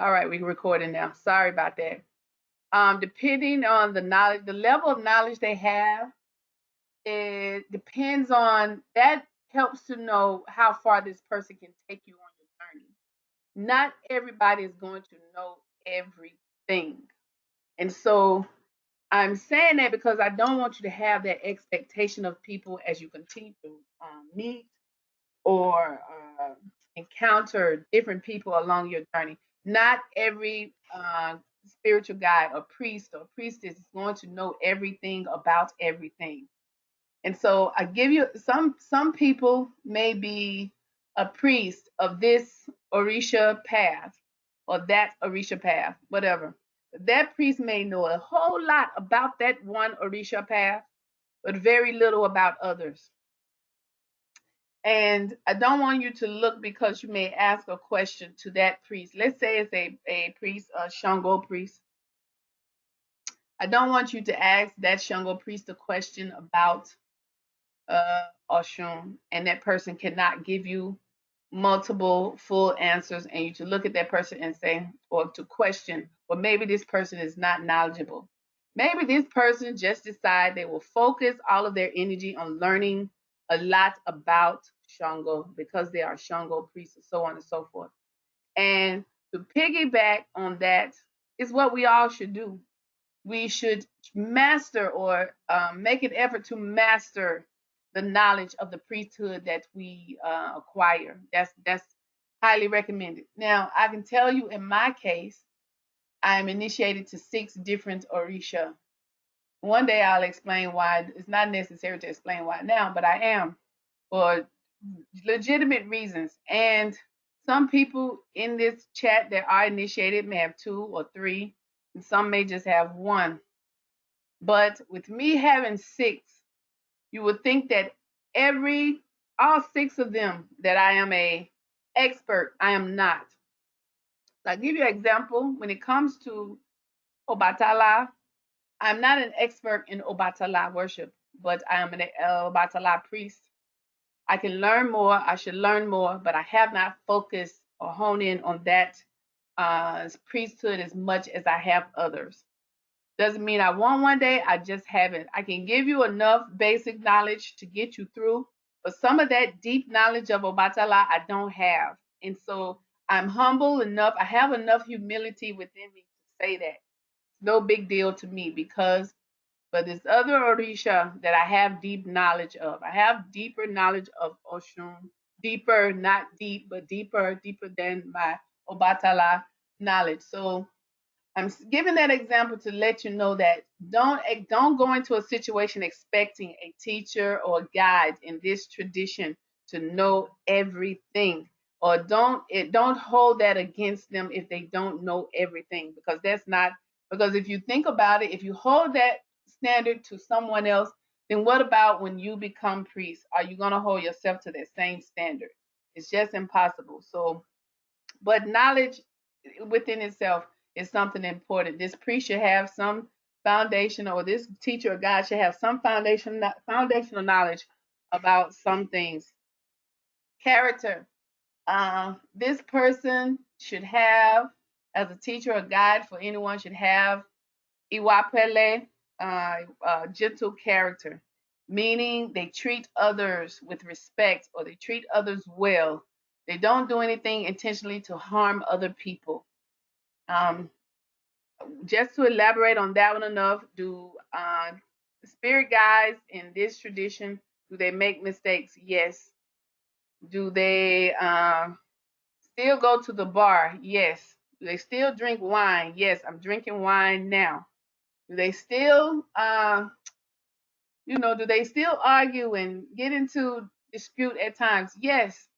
All right, we're recording now. Sorry about that. Depending on the knowledge, the level of knowledge they have, it depends on that. Helps to know how far this person can take you on your journey. Not everybody is going to know everything. And so I'm saying that because I don't want you to have that expectation of people as you continue to meet or encounter different people along your journey. Not every spiritual guide or priest or priestess is going to know everything about everything. And so I give you some people may be a priest of this Orisha path or that Orisha path, whatever. That priest may know a whole lot about that one Orisha path, but very little about others. And I don't want you to look because you may ask a question to that priest. Let's say it's a priest, a Shango priest. I don't want you to ask that Shango priest a question about Oshun, and that person cannot give you multiple full answers, and you to look at that person and say, or to question, well, maybe this person is not knowledgeable. Maybe this person just decide they will focus all of their energy on learning a lot about Shango because they are Shango priests and so on and so forth. And to piggyback on that is what we all should do. We should master or make an effort to master the knowledge of the priesthood that we acquire. That's highly recommended. Now, I can tell you in my case, I'm initiated to 6 different Orisha. One day I'll explain why. It's not necessary to explain why now, but I am for legitimate reasons. And some people in this chat that are initiated may have 2 or 3, and some may just have 1. But with me having 6, you would think that all 6 of them that I am a expert. I am not. So I'll give you an example. When it comes to Obatala, I'm not an expert in Obatala worship, but I am an Obatala priest. I can learn more. I should learn more, but I have not focused or honed in on that priesthood as much as I have others. Doesn't mean I won't one day. I just haven't. I can give you enough basic knowledge to get you through, but some of that deep knowledge of Obatala I don't have. And so I'm humble enough. I have enough humility within me to say that. It's no big deal to me because but this other Orisha that I have deep knowledge of. I have deeper knowledge of Oshun. Deeper, not deep, but deeper, deeper than my Obatala knowledge. So I'm giving that example to let you know that don't go into a situation expecting a teacher or a guide in this tradition to know everything, or don't hold that against them if they don't know everything, because that's not, because if you think about it, if you hold that standard to someone else, then what about when you become priest? Are you going to hold yourself to that same standard? It's just impossible. So, but knowledge within itself is something important. This priest should have some foundation, or this teacher or guide should have some foundational knowledge about some things. Character. This person should have, as a teacher or guide for anyone, should have iwapele, gentle character, meaning they treat others with respect or they treat others well. They don't do anything intentionally to harm other people. Um, just to elaborate on that one enough, do spirit guides in this tradition, do they make mistakes? Yes. Do they still go to the bar? Yes. Do they still drink wine? Yes, I'm drinking wine now. Do they still, do they still argue and get into dispute at times? Yes.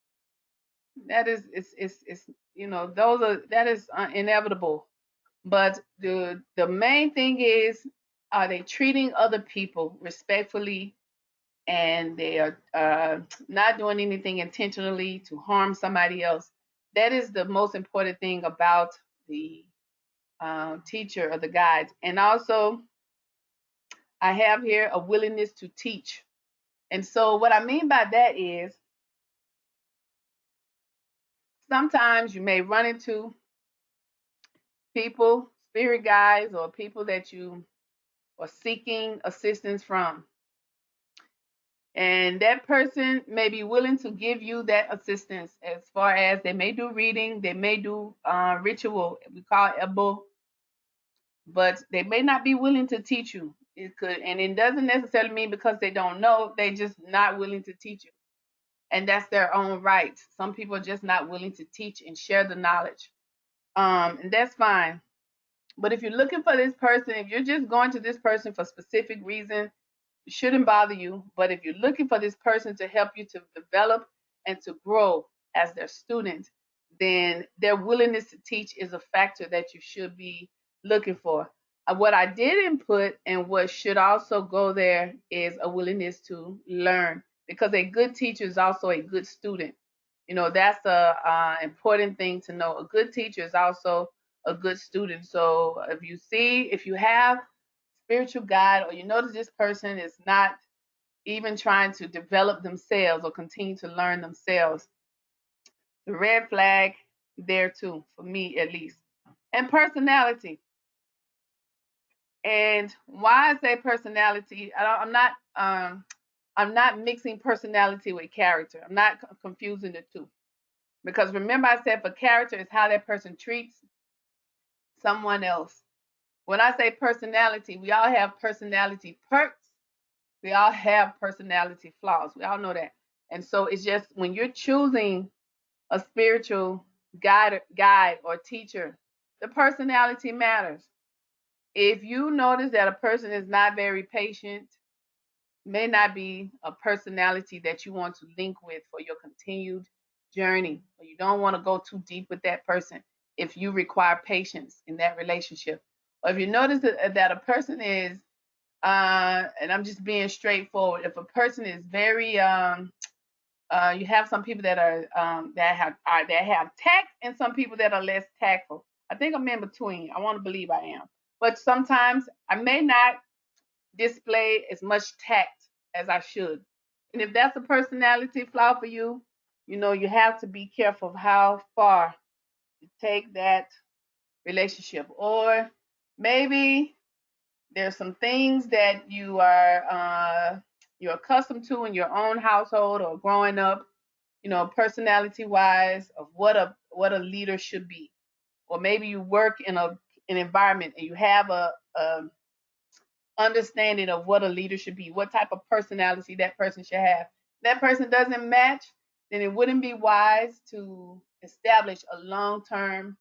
That is, it's those are, that is inevitable. But the main thing is, are they treating other people respectfully, and they are not doing anything intentionally to harm somebody else? That is the most important thing about the teacher or the guide. And also, I have here a willingness to teach. And so, what I mean by that is, sometimes you may run into people, spirit guides, or people that you are seeking assistance from. And that person may be willing to give you that assistance as far as they may do reading, they may do ritual, we call it Ebo, but they may not be willing to teach you. It could, and it doesn't necessarily mean because they don't know, they just not willing to teach you. And that's their own right. Some people are just not willing to teach and share the knowledge. And that's fine. But if you're looking for this person, if you're just going to this person for specific reason, it shouldn't bother you. But if you're looking for this person to help you to develop and to grow as their student, then their willingness to teach is a factor that you should be looking for. What I didn't put and what should also go there is a willingness to learn, because a good teacher is also a good student. You know, that's a important thing to know. A good teacher is also a good student. So if you have spiritual guide, or you notice this person is not even trying to develop themselves or continue to learn themselves, the red flag there too, for me at least. And personality. And why I say personality, I'm not mixing personality with character. I'm not confusing the two. Because remember I said for character is how that person treats someone else. When I say personality, we all have personality perks. We all have personality flaws. We all know that. And so it's just when you're choosing a spiritual guide or teacher, the personality matters. If you notice that a person is not very patient, may not be a personality that you want to link with for your continued journey, or you don't want to go too deep with that person if you require patience in that relationship. Or if you notice that a person is, and I'm just being straightforward, if a person is very, you have some people that are that have tact, and some people that are less tactful. I think I'm in between. I want to believe I am, but sometimes I may not display as much tact as I should. And if that's a personality flaw for you, you know, you have to be careful of how far you take that relationship. Or maybe there's some things that you're accustomed to in your own household or growing up, you know, personality wise, of what a leader should be. Or maybe you work in an environment and you have a understanding of what a leader should be, what type of personality that person should have. If that person doesn't match, then it wouldn't be wise to establish a long-term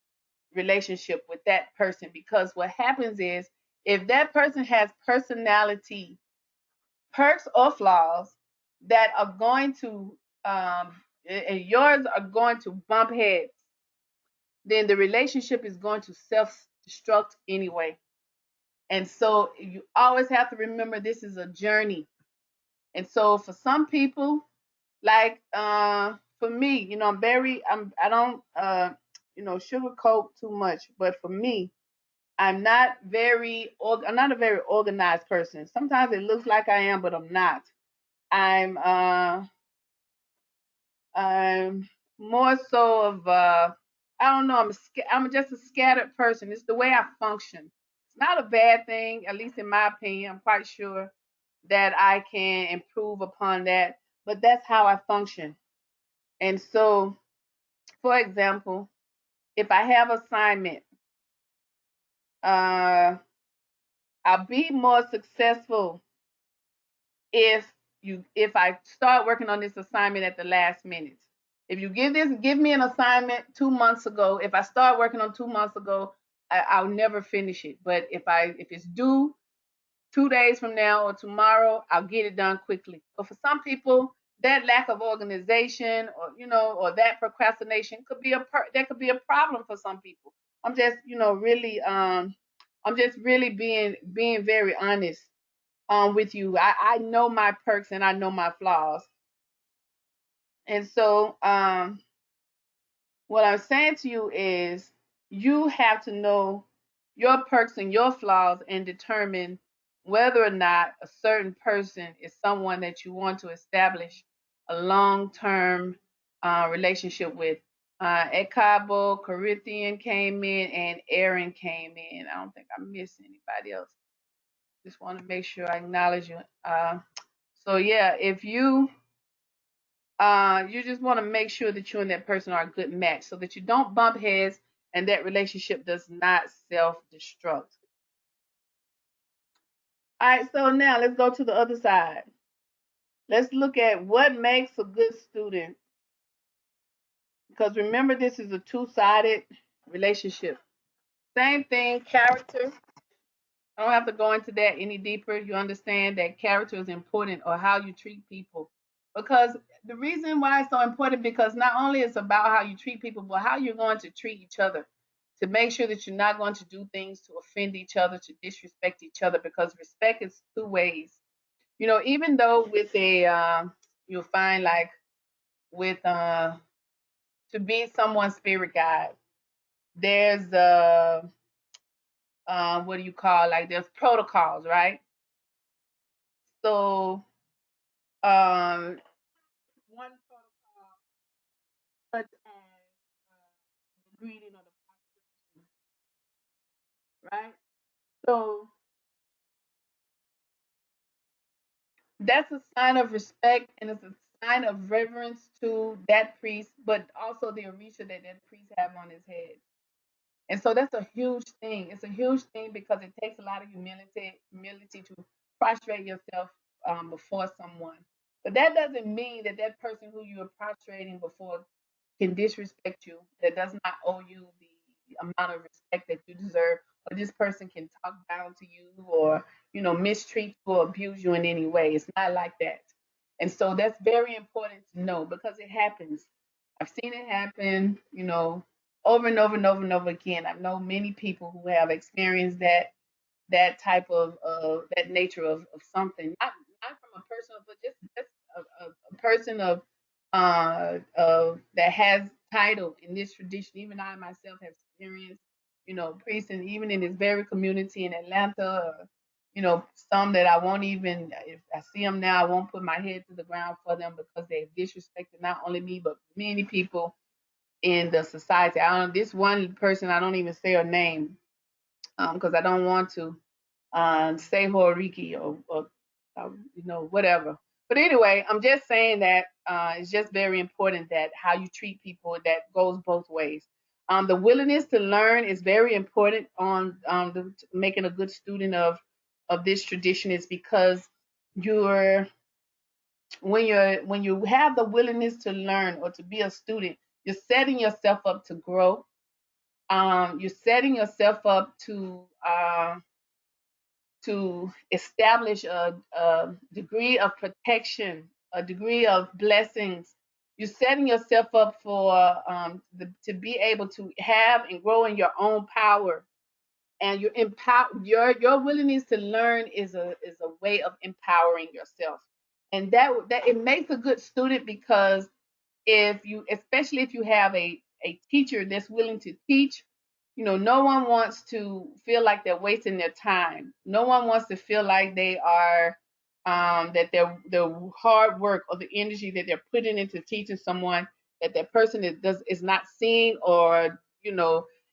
relationship with that person, because what happens is if that person has personality perks or flaws that are going to and yours are going to bump heads, then the relationship is going to self-destruct anyway. And so you always have to remember this is a journey. And so for some people, like for me, you know, I don't sugarcoat too much, but for me, I'm not a very organized person. Sometimes it looks like I am, but I'm not. I'm I'm more so of I don't know, I'm just a scattered person. It's the way I function. It's not a bad thing, at least in my opinion. I'm quite sure that I can improve upon that, but that's how I function. And so, for example, if I have assignment, uh, I'll be more successful if I start working on this assignment at the last minute. If you give me an assignment 2 months ago, if I start working on 2 months ago, I'll never finish it. But if it's due 2 days from now or tomorrow, I'll get it done quickly. But for some people, that lack of organization, or or that procrastination that could be a problem for some people. I'm just really I'm just really being very honest with you. I know my perks and I know my flaws. And so what I'm saying to you is you have to know your perks and your flaws and determine whether or not a certain person is someone that you want to establish a long term relationship with. Ekabo, Corinthian came in, and Aaron came in. I don't think I missed anybody else. Just want to make sure I acknowledge you. So yeah, if you just want to make sure that you and that person are a good match so that you don't bump heads and that relationship does not self-destruct. All right, so now let's go to the other side. Let's look at what makes a good student. Because remember, this is a two-sided relationship. Same thing, character. I don't have to go into that any deeper. You understand that character is important, or how you treat people. Because the reason why it's so important, because not only it's about how you treat people, but how you're going to treat each other. To make sure that you're not going to do things to offend each other, to disrespect each other, because respect is two ways. Even though with you'll find like with to be someone's spirit guide, there's what do you call, like there's protocols, right? So um, one protocol such as the greeting or the prostration, right? So that's a sign of respect and it's a sign of reverence to that priest, but also the orisha that priest have on his head. And so that's a huge thing. It's a huge thing because it takes a lot of humility to prostrate yourself before someone. But that doesn't mean that that person who you are prostrating before can disrespect you, that does not owe you the amount of respect that you deserve, or this person can talk down to you or, mistreat you or abuse you in any way. It's not like that. And so that's very important to know because it happens. I've seen it happen, over and over and over and over again. I know many people who have experienced that type of that nature of something, not from a personal, but just a person of that has title in this tradition. Even I myself have experienced, priests, and even in this very community in Atlanta, some that I won't even, if I see them now, I won't put my head to the ground for them because they've disrespected not only me but many people in the society. I don't. This one person, I don't even say her name because I don't want to say Horiki or whatever. But anyway, I'm just saying that it's just very important that how you treat people, that goes both ways. The willingness to learn is very important on making a good student of this tradition, is because you're when you have the willingness to learn or to be a student, you're setting yourself up to grow. You're setting yourself up to establish a degree of protection, a degree of blessings. You're setting yourself up for to be able to have and grow in your own power, and your willingness to learn is a way of empowering yourself, and that it makes a good student because especially if you have a teacher that's willing to teach, no one wants to feel like they're wasting their time. No one wants to feel like they are, that their hard work or the energy that they're putting into teaching someone, that person is not seeing or,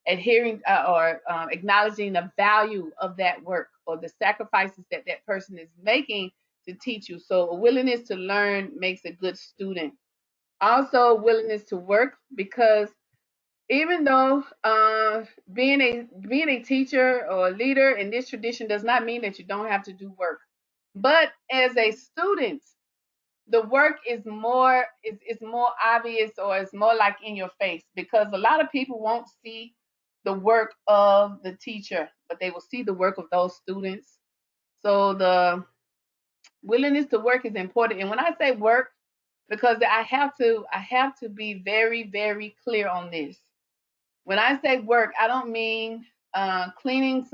adhering or acknowledging the value of that work or the sacrifices that that person is making to teach you. So a willingness to learn makes a good student. Also, willingness to work, because even though being a teacher or a leader in this tradition does not mean that you don't have to do work, but as a student, the work is more obvious, or it's more like in your face, because a lot of people won't see the work of the teacher, but they will see the work of those students. So the willingness to work is important. And when I say work, because I have to be very, very clear on this. When I say work, I don't mean cleaning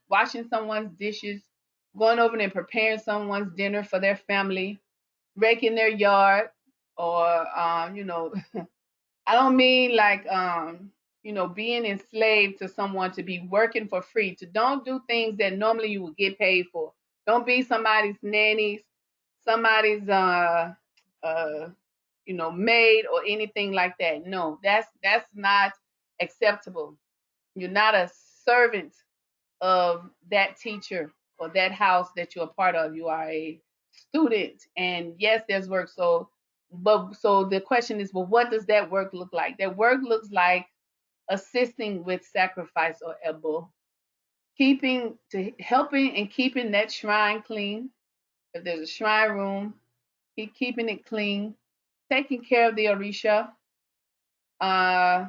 washing someone's dishes, going over and preparing someone's dinner for their family, raking their yard, or I don't mean like being enslaved to someone, to be working for free. To don't do things that normally you would get paid for. Don't be somebody's nannies, somebody's maid or anything like that. No, that's not acceptable. You're not a servant of that teacher or that house that you're a part of. You are a student, and yes, there's work. So the question is, well, what does that work look like? That work looks like assisting with sacrifice or elbow, helping and keeping that shrine clean. If there's a shrine room, keeping it clean, taking care of the orisha, uh,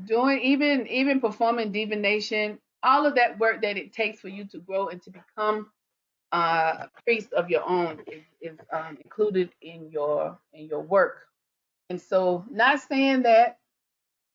doing even performing divination, all of that work that it takes for you to grow and to become a priest of your own is included in your work. And so, not saying that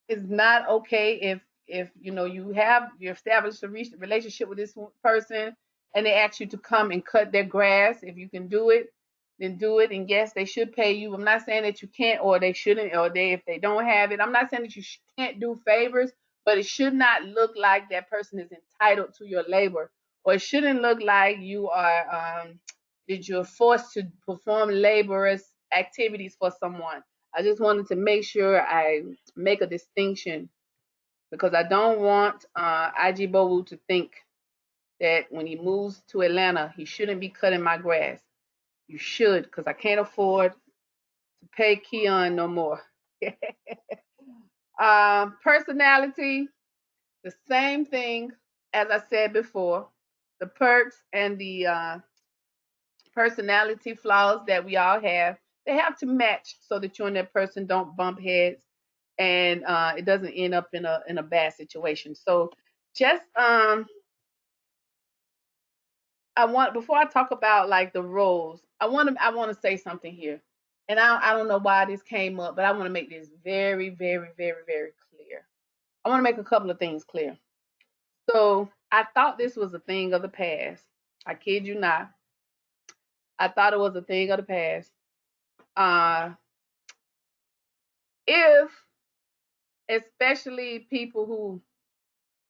it's not okay if you establish a relationship with this person and they ask you to come and cut their grass. If you can do it, then do it. And yes, they should pay you. I'm not saying that you can't or they shouldn't, or if they don't have it. I'm not saying that you can't do favors, but it should not look like that person is entitled to your labor, or it shouldn't look like that you're forced to perform laborious activities for someone. I just wanted to make sure I make a distinction, because I don't want Ajibowu to think that when he moves to Atlanta, he shouldn't be cutting my grass. You should, because I can't afford to pay Keon no more. Personality, the same thing as I said before. The perks and the personality flaws that we all have, they have to match so that you and that person don't bump heads and it doesn't end up in a bad situation. So just I want, before I talk about like the roles, I want to say something here. And I don't know why this came up, but I want to make this very, very, very, very clear. I want to make a couple of things clear. So I thought this was a thing of the past. I kid you not. I thought it was a thing of the past. Uh, if especially people who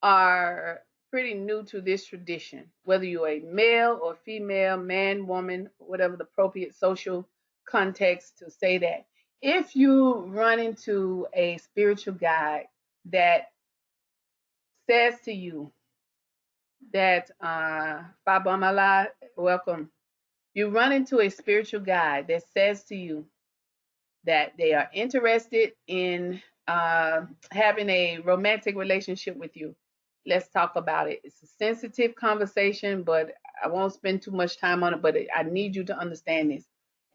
are pretty new to this tradition, whether you're a male or female, man, woman, whatever the appropriate social context to say that. If you run into a spiritual guide that says to you that, Babamala, welcome, you run into a spiritual guide that says to you that they are interested in having a romantic relationship with you, let's talk about it. It's a sensitive conversation, but I won't spend too much time on it. But I need you to understand this.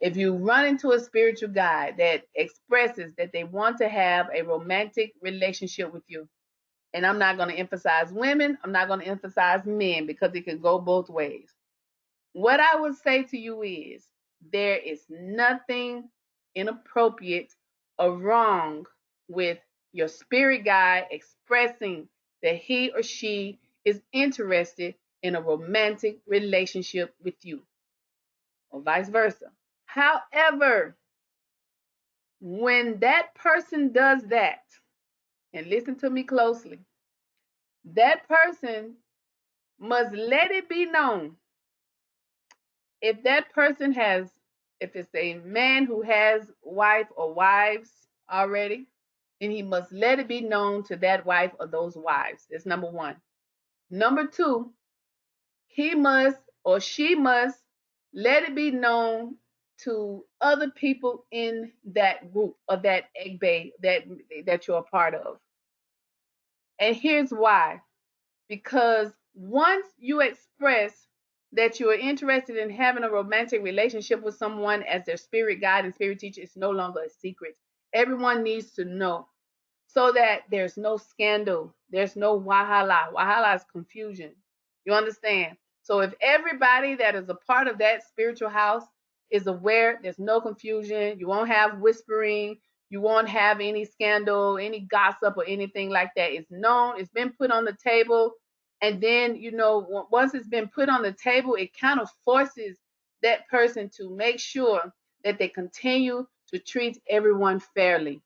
If you run into a spiritual guide that expresses that they want to have a romantic relationship with you, and I'm not going to emphasize women, I'm not going to emphasize men because it can go both ways. What I would say to you is there is nothing inappropriate or wrong with your spirit guide expressing that he or she is interested in a romantic relationship with you, or vice versa. However, when that person does that, and listen to me closely, that person must let it be known, if that person has, if it's a man who has wife or wives already, then he must let it be known to that wife or those wives. That's number one. Number two, he must or she must let it be known to other people in that group or that egbe that you're a part of. And here's why. Because once you express that you are interested in having a romantic relationship with someone as their spirit guide and spirit teacher, it's no longer a secret. Everyone needs to know so that there's no scandal, there's no wahala. Wahala is confusion. You understand? So if everybody that is a part of that spiritual house is aware, there's no confusion, you won't have whispering, you won't have any scandal, any gossip or anything like that. It's known, it's been put on the table. And then, once it's been put on the table, it kind of forces that person to make sure that they continue to treat everyone fairly,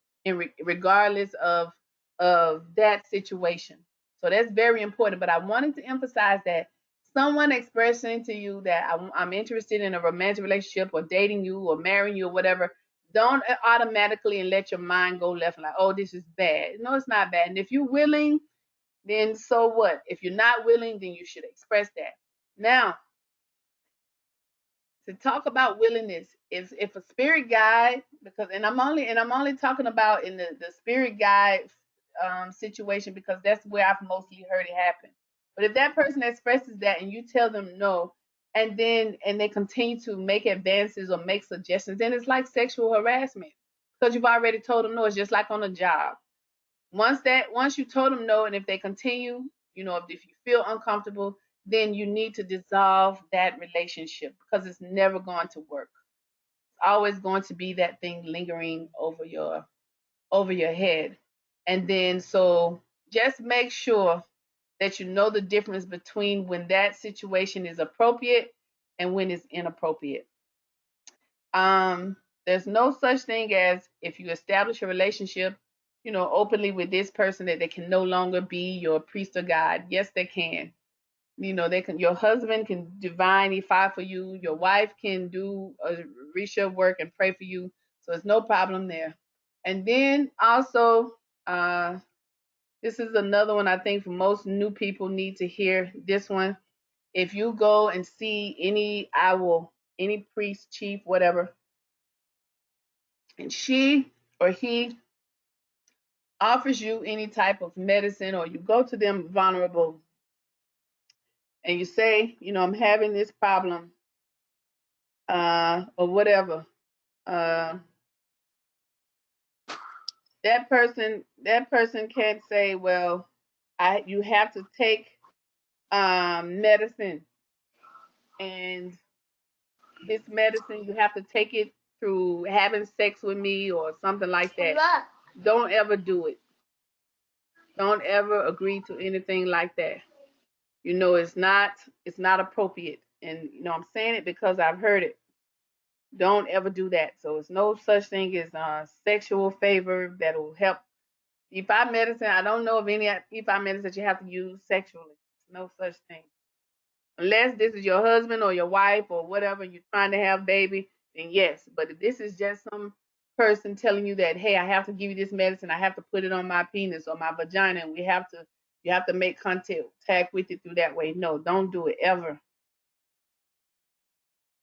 regardless of that situation. So that's very important. But I wanted to emphasize that someone expressing to you that I'm interested in a romantic relationship or dating you or marrying you or whatever, Don't automatically and let your mind go left and like, oh, this is bad. No, it's not bad. And if you're willing, then so what? If you're not willing, then you should express that. Now, to talk about willingness, if a spirit guide, because and I'm only talking about in the spirit guide situation, because that's where I've mostly heard it happen. But if that person expresses that and you tell them no, and they continue to make advances or make suggestions, then it's like sexual harassment, because you've already told them no. It's just like on a job. Once you told them no, and if they continue, if you feel uncomfortable, then you need to dissolve that relationship, because it's never going to work. It's always going to be that thing lingering over your head. And then so just make sure that you know the difference between when that situation is appropriate and when it's inappropriate. Um, there's no such thing as, if you establish a relationship, openly with this person, that they can no longer be your priest or guide. Yes, they can. They can. Your husband can divinify for you. Your wife can do a Risha work and pray for you. So it's no problem there. And then also, uh, this is another one I think for most new people need to hear this one. If you go and see any owl, any priest, chief, whatever, and she or he offers you any type of medicine, or you go to them vulnerable and you say, I'm having this problem, or whatever, uh, that person can't say, well, you have to take medicine, and this medicine you have to take it through having sex with me or something like that. Don't ever do it. Don't ever agree to anything like that. It's not appropriate. And I'm saying it because I've heard it. Don't ever do that. So it's no such thing as sexual favor that will help. EFI medicine, I don't know of any EFI medicine that you have to use sexually. No such thing. Unless this is your husband or your wife or whatever, you're trying to have baby, then yes. But if this is just some person telling you that, hey, I have to give you this medicine, I have to put it on my penis or my vagina, and you have to make contact with it through that way. No, don't do it ever.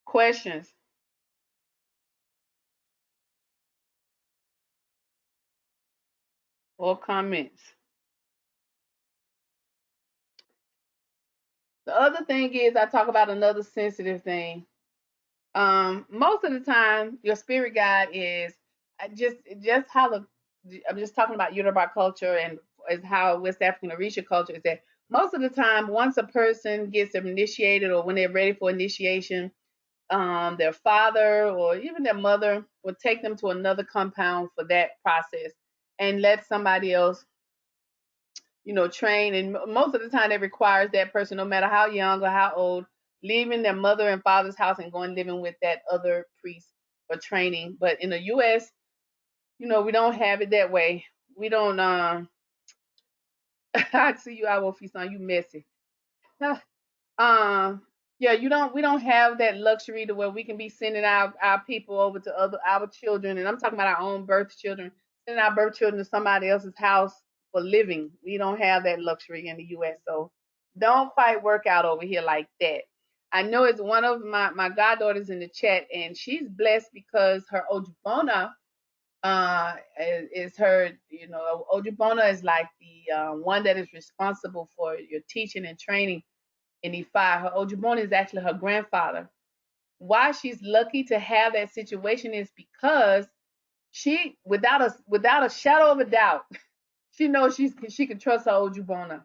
Questions or comments? The other thing is, I talk about another sensitive thing. Most of the time, your spirit guide is just how the I'm just talking about Yoruba culture, and is how West African Orisha culture is, that most of the time, once a person gets initiated or when they're ready for initiation, their father or even their mother will take them to another compound for that process and let somebody else, train. And most of the time, it requires that person, no matter how young or how old, leaving their mother and father's house and going living with that other priest for training. But in the U.S., we don't have it that way. We don't. I see you, I will feast on you, messy. Um, yeah, we don't have that luxury to where we can be sending our people over to our children, and I'm talking about our own birth children, sending our birth children to somebody else's house for living. We don't have that luxury in the US. So don't quite work out over here like that. I know it's one of my goddaughters in the chat, and she's blessed because her Ojibona is her, Ojibona is like the one that is responsible for your teaching and training in Ifa. Her Ojibona is actually her grandfather. Why she's lucky to have that situation is because she, without a shadow of a doubt, she knows she can trust her Ojibona.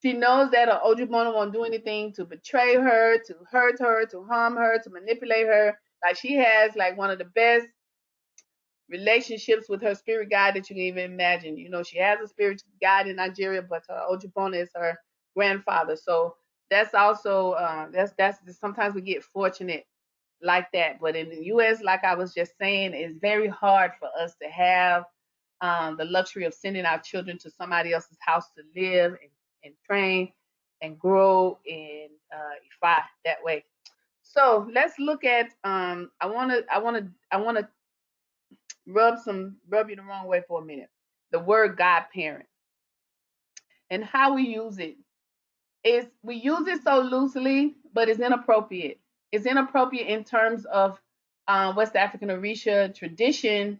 She knows that her Ojibona won't do anything to betray her, to hurt her, to harm her, to manipulate her. Like, she has like one of the best relationships with her spirit guide that you can even imagine. She has a spirit guide in Nigeria, but her Ojibona is her grandfather. So that's also that's sometimes we get fortunate like that. But in the U.S., like I was just saying, it's very hard for us to have the luxury of sending our children to somebody else's house to live and train and grow in Ifa that way. So let's look at. I want to rub you the wrong way for a minute. The word godparent and how we use it is we use it so loosely, but it's inappropriate. It's inappropriate in terms of West African Orisha tradition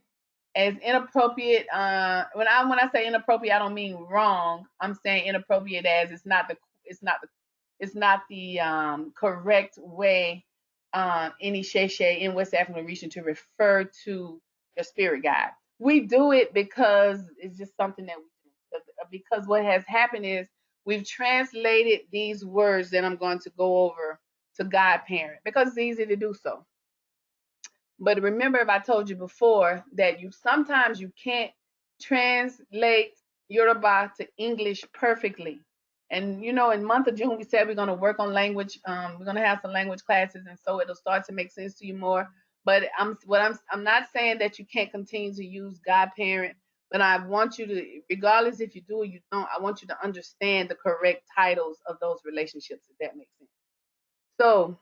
as inappropriate. When I say inappropriate, I don't mean wrong. I'm saying inappropriate as it's not the correct way any Sheshe in West African region to refer to your spirit guide. We do it because it's just something that we do. Because what has happened is we've translated these words that I'm going to go over to godparent because it's easy to do so. But remember, if I told you before that sometimes you can't translate Yoruba to English perfectly. And in month of June we said we're going to work on language. We're going to have some language classes, and so it'll start to make sense to you more. But I'm not saying that you can't continue to use godparent, but I want you to, regardless if you do or you don't, I want you to understand the correct titles of those relationships, if that makes sense. So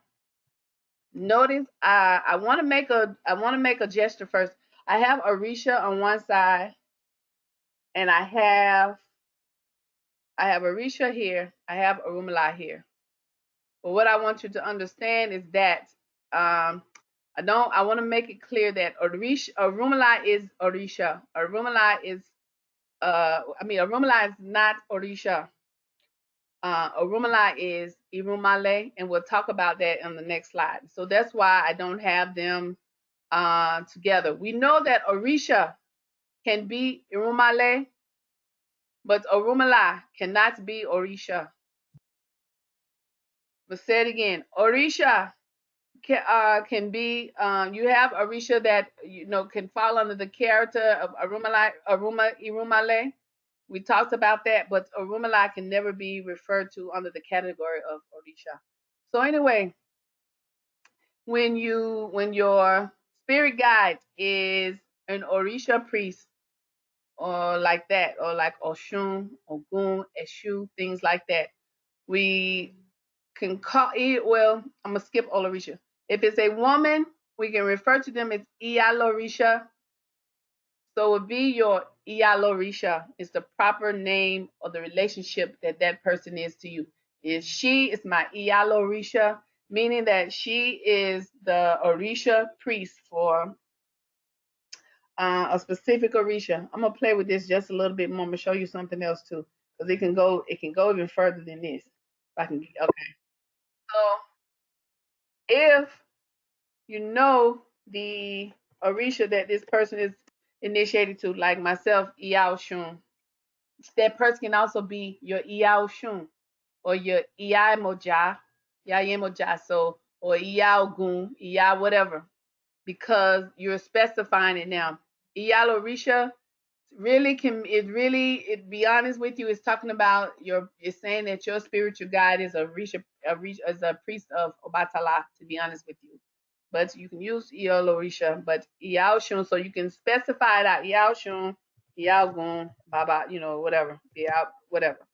notice I want to make a gesture first. I have Orisha on one side, and I have Orisha here. I have Orunmila here. But what I want you to understand is that I want to make it clear that Orunmila is Orisha. Orunmila is not Orisha. Orunmila is Irumale, and we'll talk about that on the next slide. So that's why I don't have them together. We know that Orisha can be Irumale, but Orunmila cannot be Orisha. But say it again. Orisha can be, you have Orisha that can fall under the character of Irumale. We talked about that, but Orunmila can never be referred to under the category of Orisha. So anyway, when your spirit guide is an Orisha priest or like that, or like Oshun, Ogun, Eshu, things like that, we can call it. Well, I'm gonna skip Olorisha. If it's a woman, we can refer to them as Iyalorisha. So it would be your Iyalorisha is the proper name of the relationship that that person is to you. She is my Iyalorisha, meaning that she is the Orisha priest for a specific Orisha. I'm gonna play with this just a little bit more. I'm gonna show you something else too, because it can go even further than this. If I can, okay. So if you know the Orisha that this person is initiated to, like myself, Iyao Shun, that person can also be your Iyao Shun or your Iyamoja, Iyamoja, so or Iyao Gun, Iya whatever, because you're specifying it now. Iyalo Orisha it be honest with you, it's talking about it's saying that your spiritual guide is as a priest of Obatala, to be honest with you. But you can use Iyalorisha, but Iyao so you can specify it out. Iyao Shun, Iyao Baba, whatever. Iyao, whatever.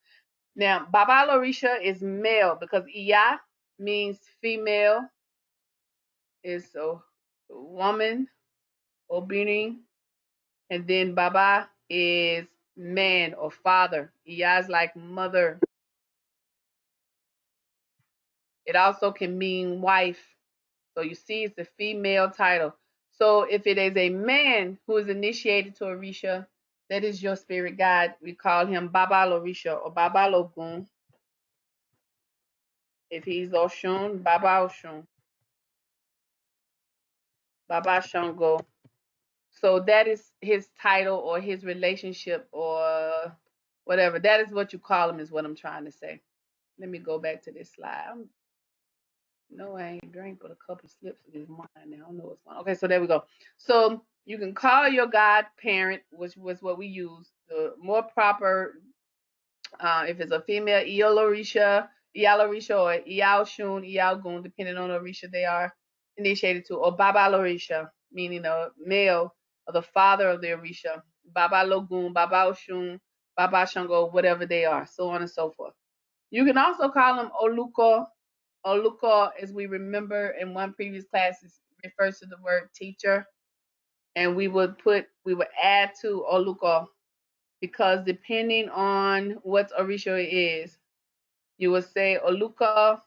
Now, Baba Lorisha is male because Iya means female, is a woman, Obini, and then Baba is man or father. Iya is like mother. It also can mean wife. So you see, it's a female title. So if it is a man who is initiated to Orisha, that is your spirit guide. We call him Baba Lorisha or Baba Logun. If he's Oshun, Baba Oshun, Baba Shango. So that is his title or his relationship or whatever. That is what you call him, is what I'm trying to say. Let me go back to this slide. No, I ain't drank but a couple slips of this wine now. I don't know what's going on. Okay, so there we go. So you can call your godparent, which was what we use. The more proper, if it's a female, Ialorisha, or Ialshun, Ialgun, depending on the Orisha they are initiated to, or Baba Lorisha, meaning a male or the father of the Orisha, Baba Logun, Baba Oshun, Baba Shango, whatever they are, so on and so forth. You can also call them Oluko. Oluko, as we remember in one previous class, refers to the word teacher. and we would add to Oluko, because depending on what Orisha is, you would say Oluko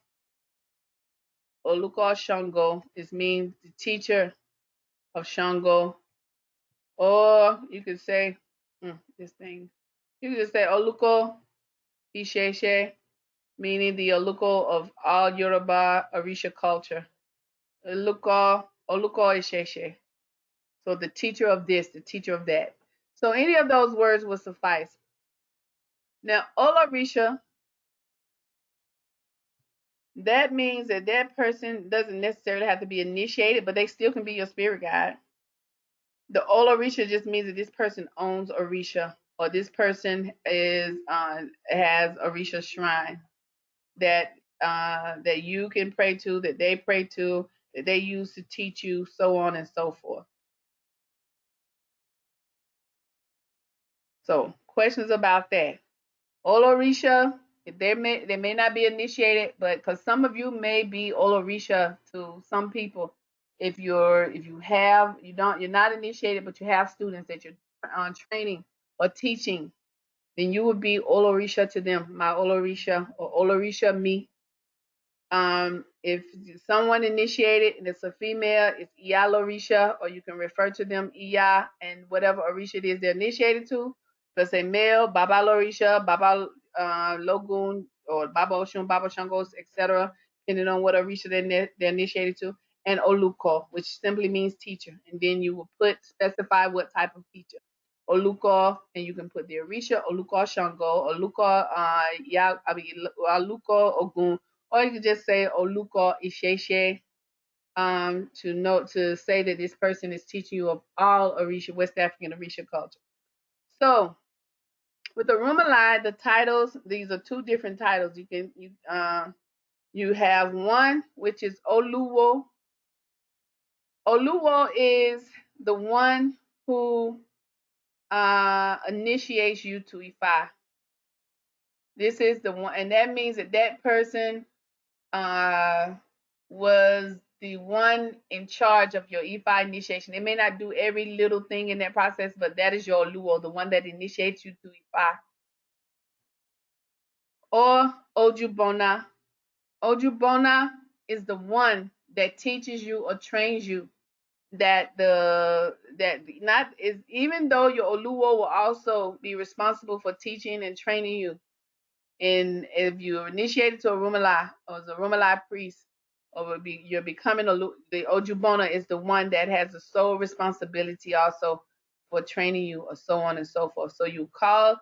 Shango is means the teacher of Shango, or you could say this thing. You could just say Oluko Isheshe, meaning the Oluko of all Yoruba Orisha culture. Oluko Isheshe. So the teacher of this, the teacher of that. So any of those words will suffice. Now, Olorisha, that means that that person doesn't necessarily have to be initiated, but they still can be your spirit guide. The Olorisha just means that this person owns Orisha, or this person has Orisha shrine that you can pray to, that they pray to, that they use to teach you, so on and so forth. So questions about that. Olorisha, they may not be initiated, but because some of you may be Olorisha to some people. If you're not initiated, but you have students that you're training or teaching, then you would be Olorisha to them, my Olorisha or Olorisha me. If someone initiated and it's a female, it's Iya Lorisha, or you can refer to them Iya and whatever Orisha it is they're initiated to. If it's a male, Baba Lorisha, Baba Logun, or Baba Oshun, Baba Shangos, etc., depending on what Orisha they're initiated to, and Oluko, which simply means teacher. And then you will specify what type of teacher. Oluko, and you can put the Orisha, Oluko Shango, Oluko Aluko Ogun, or you can just say Oluko Isheshe, to say that this person is teaching you of all Orisha, West African Orisha culture. So with the Rumalai, the titles, these are two different titles. You have one which is Oluwo. Oluwo is the one who initiates you to Ifa. This is the one, and that means that that person was the one in charge of your Ifa initiation. They may not do every little thing in that process, but that is your Oluwo, the one that initiates you to Ifa. Or Ojubona. Ojubona is the one that teaches you or trains you, that not is, even though your Oluwo will also be responsible for teaching and training you. And if you're initiated to a Rumala or as a Rumala priest, or you're becoming the Ojubona is the one that has the sole responsibility also for training you, or so on and so forth. So you call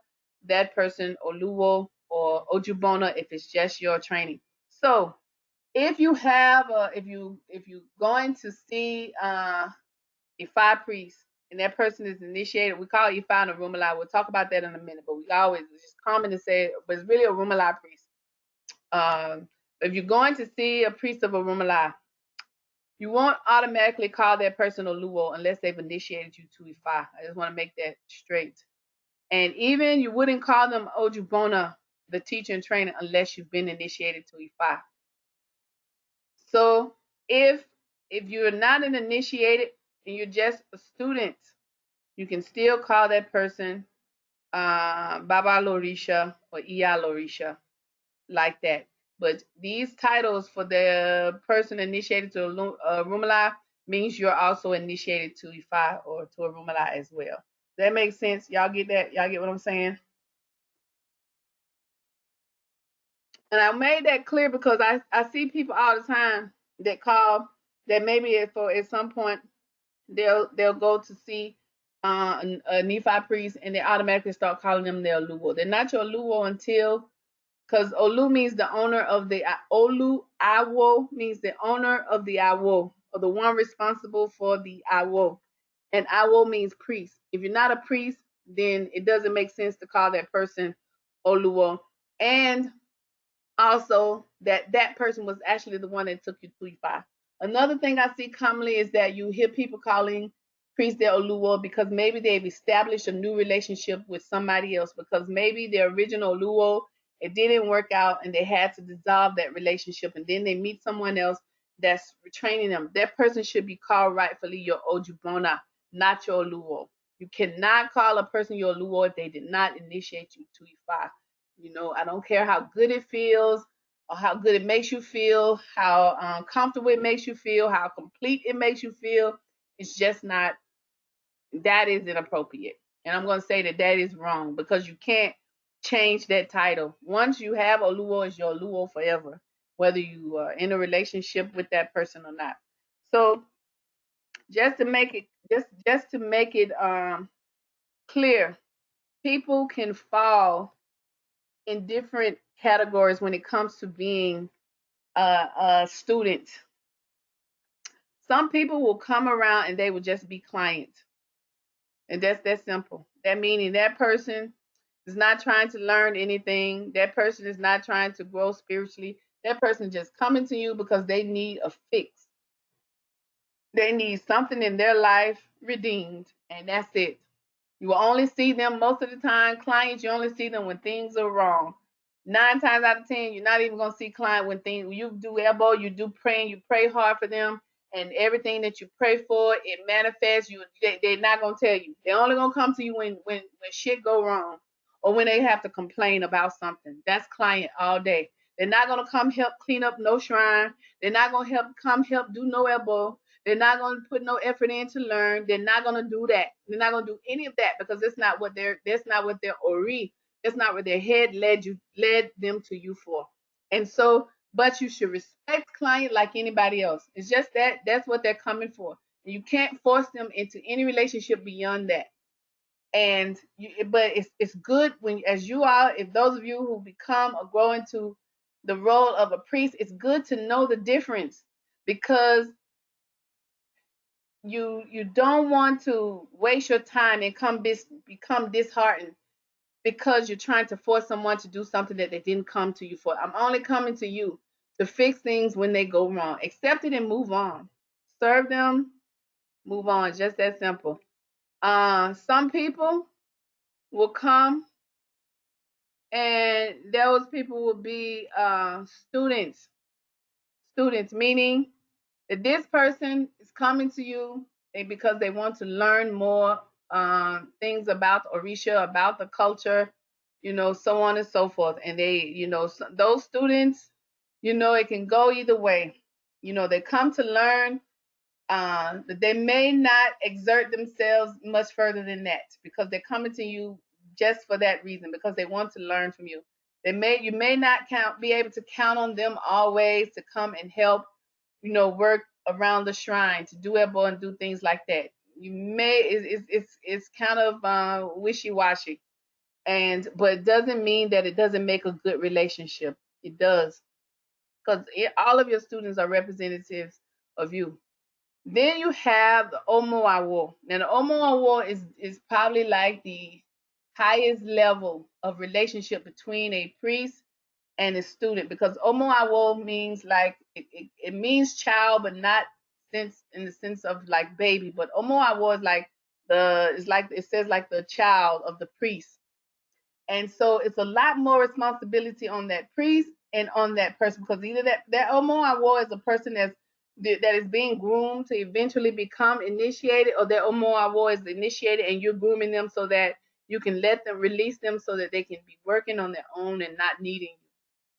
that person Oluwo or Ojubona if it's just your training. So if you have if you going to see Ifa priest and that person is initiated, we call Ifa and a Rumala. We'll talk about that in a minute, but it's just common to say, but it's really a Rumala priest. Um, if you're going to see a priest of a Rumala, you won't automatically call that person Oluwo unless they've initiated you to Ifa. I just want to make that straight. And even you wouldn't call them Ojubona, the teacher and trainer, unless you've been initiated to Ifa. So if you're not an initiated and you're just a student, you can still call that person Baba Lorisha or Iya Lorisha, like that. But these titles for the person initiated to Rumala means you're also initiated to Ifa or to a Rumala as well. That makes sense? Y'all get that? Y'all get what I'm saying? And I made that clear because I see people all the time that call that maybe at some point they'll go to see a Nephi priest and they automatically start calling them their Luo. They're not your Luo until, because Olu means the owner of the Olu Awo means the owner of the Awo, or the one responsible for the Awo. And Awo means priest. If you're not a priest, then it doesn't make sense to call that person Oluo. And also that person was actually the one that took you to Ifa. Another thing I see commonly is that you hear people calling priests their Oluwo because maybe they've established a new relationship with somebody else, because maybe their original Oluwo, it didn't work out and they had to dissolve that relationship, and then they meet someone else that's training them. That person should be called rightfully your Ojubona, not your luo. You cannot call a person your luo if they did not initiate you to Ifa. You know, I don't care how good it feels or how good it makes you feel, how comfortable it makes you feel, how complete it makes you feel. It's just not, that is inappropriate. And I'm going to say that that is wrong because you can't change that title. Once you have a luo, it's your luo forever, whether you are in a relationship with that person or not. So just to make it just to make it clear, people can fall in different categories when it comes to being a student. Some people will come around and they will just be clients, and that's that simple. That meaning that person is not trying to learn anything. That person is not trying to grow spiritually. That person just coming to you because they need a fix. They need something in their life redeemed, and that's it. You will only see them most of the time. Clients, you only see them when things are wrong. 9 times out of 10, you're not even gonna see client when you do elbow, you do praying, you pray hard for them, and everything that you pray for, it manifests. They're not gonna tell you. They're only gonna come to you when shit go wrong, or when they have to complain about something. That's client all day. They're not gonna come help clean up no shrine. They're not gonna help do no elbow. They're not going to put no effort in to learn. They're not going to do that. They're not going to do any of that because that's not what their ori, that's not what their head led them to you for. And so, but you should respect client like anybody else. It's just that's what they're coming for. And you can't force them into any relationship beyond that. But it's good when, as you are, if those of you who become or grow into the role of a priest, it's good to know the difference because you don't want to waste your time and become disheartened because you're trying to force someone to do something that they didn't come to you for. I'm only coming to you to fix things when they go wrong. Accept it and move on. Serve them, move on. Just that simple. Some people will come and those people will be students. Students, meaning that this person is coming to you because they want to learn more things about Orisha, about the culture, so on and so forth. And those students, it can go either way. They come to learn. They may not exert themselves much further than that because they're coming to you just for that reason because they want to learn from you. You may not be able to count on them always to come and help work around the shrine to do elbow and do things like that. You may it's kind of wishy-washy, but it doesn't mean that it doesn't make a good relationship. It does, because all of your students are representatives of you. Then you have the Omoawo. Now the Omoawo is probably like the highest level of relationship between a priest and a student because Omoawo means like it means child, but not sense in the sense of like baby. But Omoawo is like it says like the child of the priest. And so it's a lot more responsibility on that priest and on that person because either that Omoawo is a person that is being groomed to eventually become initiated, or that Omoawo is initiated and you're grooming them so that you can let them release them so that they can be working on their own and not needing you.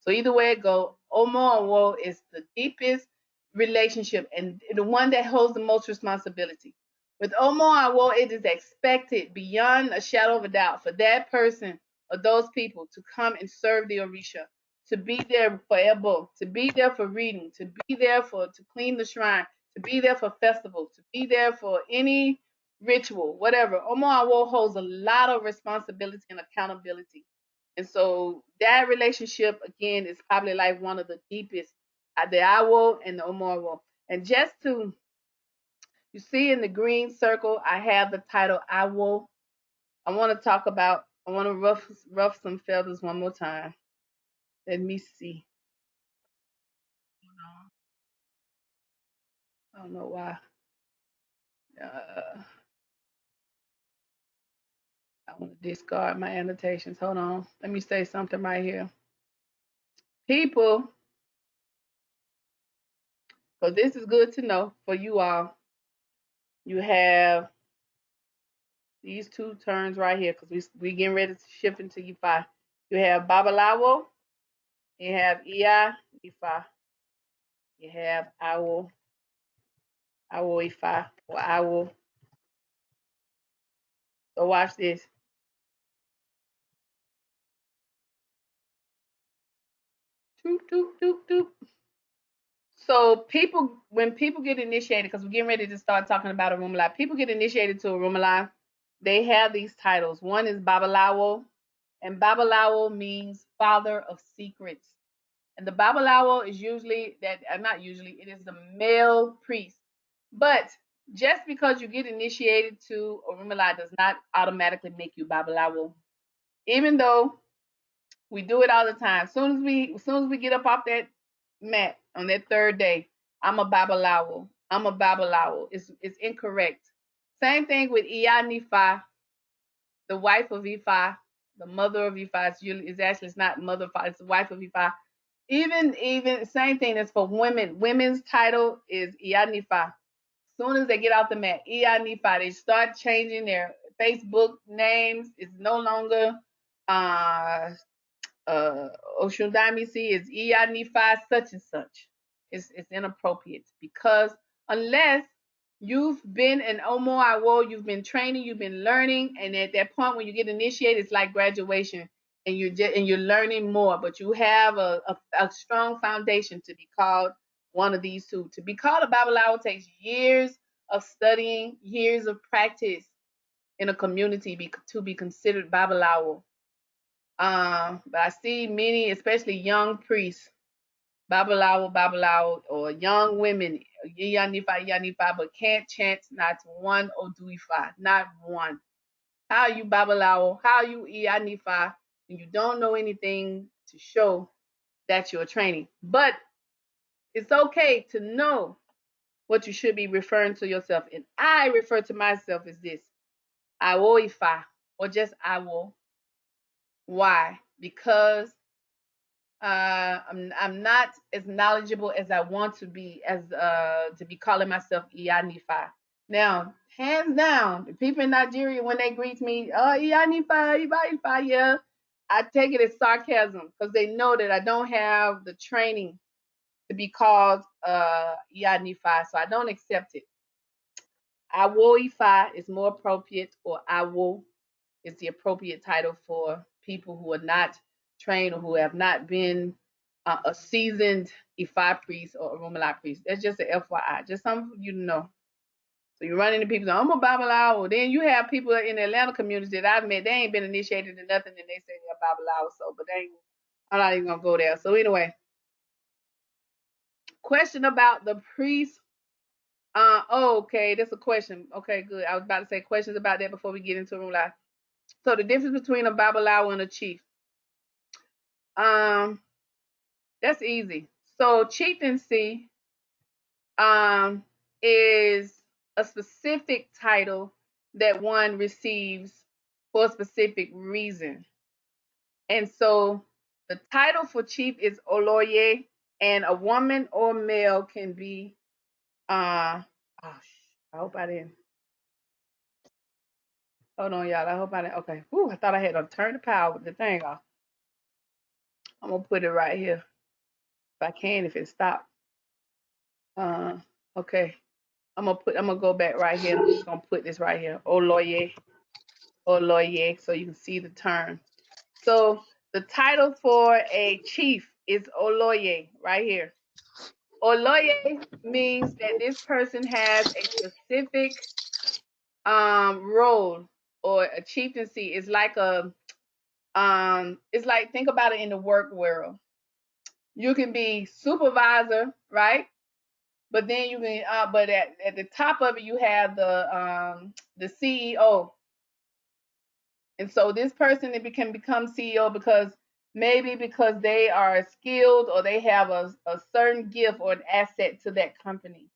So either way it go, Omoawo is the deepest relationship and the one that holds the most responsibility. With Omoawo, it is expected beyond a shadow of a doubt for that person or those people to come and serve the Orisha, to be there for Ebo, to be there for reading, to be there to clean the shrine, to be there for festivals, to be there for any ritual, whatever. Omoawo holds a lot of responsibility and accountability. And so that relationship again is probably like one of the deepest, the Awo and the Omoawo. And just to you see in the green circle, I have the title Awo. I want to rough some feathers one more time. Let me see. I don't know why. Uh, I want to discard my annotations. Hold on. Let me say something right here. People, because this is good to know for you all. You have These two turns right here, because we getting ready to shift into Ifa. You have Babalawo, you have Iya Ifa, you have Awo Ifa, or Awo. So watch this. Doop, doop, doop, doop. So when people get initiated, because we're getting ready to start talking about Orunmila, people get initiated to Orunmila, they have these titles. One is Babalawo, and Babalawo means father of secrets. And the Babalawo is usually not usually, it is the male priest. But just because you get initiated to Orunmila does not automatically make you Babalawo. Even though we do it all the time. As soon as we get up off that mat on that third day, I'm a Babalawo. I'm a Babalawo. It's incorrect. Same thing with Iyanifa, the wife of Ifa, the mother of Ifa. It's not mother of Ifa, it's the wife of Ifa. Even same thing as for women. Women's title is Iyanifa. As soon as they get off the mat, Iyanifa, they start changing their Facebook names. It's no longer uh uh Oshundamisi is Iyanifa such and such. It's inappropriate because unless you've been an Omo Awo, you've been training, you've been learning, and at that point when you get initiated, it's like graduation and you're learning more, but you have a strong foundation to be called one of these two. To be called a Babalawo takes years of studying, years of practice in a community to be considered Babalawo. But I see many, especially young priests, Babalawo, or young women, Yanifa, but can't chant not one Oduifa, not one. How are you Babalawo? How are you Yanifa? And you don't know anything to show that you're training. But it's okay to know what you should be referring to yourself. And I refer to myself as this, Awo Ifa, or just Awo. Why? Because I'm not as knowledgeable as I want to be as to be calling myself Iyanifa. Now, hands down, the people in Nigeria when they greet me, oh Iyanifa, Iyanifa, yeah, I take it as sarcasm because they know that I don't have the training to be called Iyanifa, so I don't accept it. Awo Ifa is more appropriate, or Awo is the appropriate title for people who are not trained or who have not been a seasoned Ifa priest or a Romala priest. That's just an FYI, just something for you to know. So you run into people, I'm a Babalawo. Then you have people in the Atlanta community that I've met, they ain't been initiated in nothing and they say they're Babalawo. So, but I'm not even going to go there. So, anyway, question about the priest. Okay, that's a question. Okay, good. I was about to say questions about that before we get into room life. So, the difference between a Babalawo and a chief. Um, that's easy. So chieftaincy um is a specific title that one receives for a specific reason. And so the title for chief is Oloye, and a woman or male can be oh, I hope I didn't. Hold on, y'all. I hope I didn't. Okay. Ooh, I thought I had to turn the power with the thing off. I'm gonna put it right here if I can, if it stopped. Uh, okay. I'm gonna go back right here. I'm just gonna put this right here. Oloye, Oloye, so you can see the term. So the title for a chief is Oloye right here. Oloye means that this person has a specific role, or a chieftaincy. It's like, think about it in the work world. You can be supervisor, right? But then you can but at the top of it you have the CEO. And so this person can become CEO because they are skilled, or they have a certain gift or an asset to that company.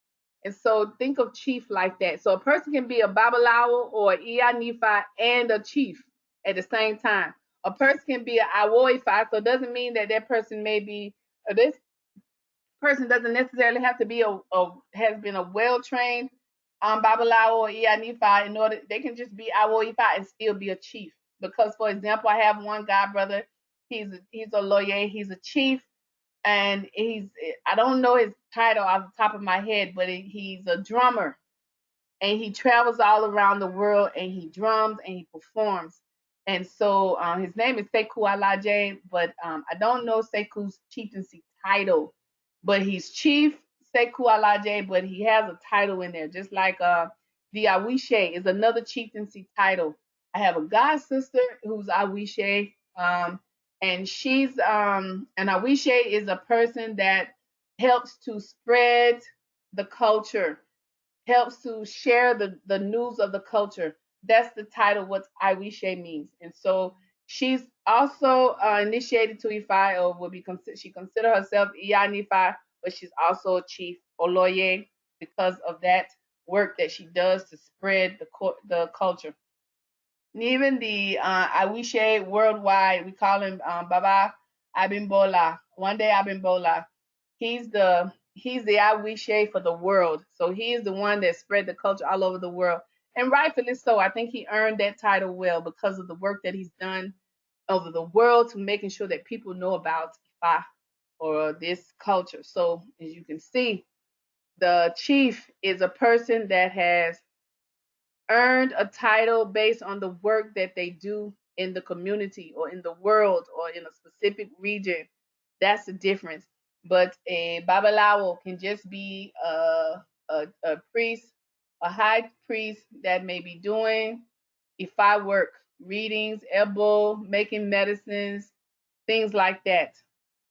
And so think of chief like that. So a person can be a Babalawo or Iya Nifa and a chief at the same time. A person can be an Awoifa, so it doesn't mean that that person may be, this person doesn't necessarily have to be has been a well trained Babalawo or Ianifa, in order they can just be Awo Ifa and still be a chief. Because for example, I have one guy brother, he's a lawyer, he's a chief, and I don't know his title off the top of my head, but he's a drummer, and he travels all around the world and he drums and he performs. And so his name is Sekou Alaje, but I don't know Sekou's chieftaincy title, but he's Chief Sekou Alaje, but he has a title in there, just like the Awishe is another chieftaincy title. I have a god sister who's Awishe, and she's and Awishe is a person that helps to spread the culture, helps to share the news of the culture. That's the title, what Iwishe means. And so she's also initiated to Ifa, or would be she consider herself Iyanifa, but she's also a chief Oloye because of that work that she does to spread the culture. And even the Iwishe worldwide, we call him Baba Abimbola. One day Abimbola, he's the Awishe for the world. So he is the one that spread the culture all over the world. And rightfully so. I think he earned that title well because of the work that he's done over the world to making sure that people know about Ifa or this culture. So as you can see, the chief is a person that has earned a title based on the work that they do in the community or in the world or in a specific region. That's the difference. But a babalawo can just be a priest, a high priest that may be doing Ifa work, readings, ebo, making medicines, things like that.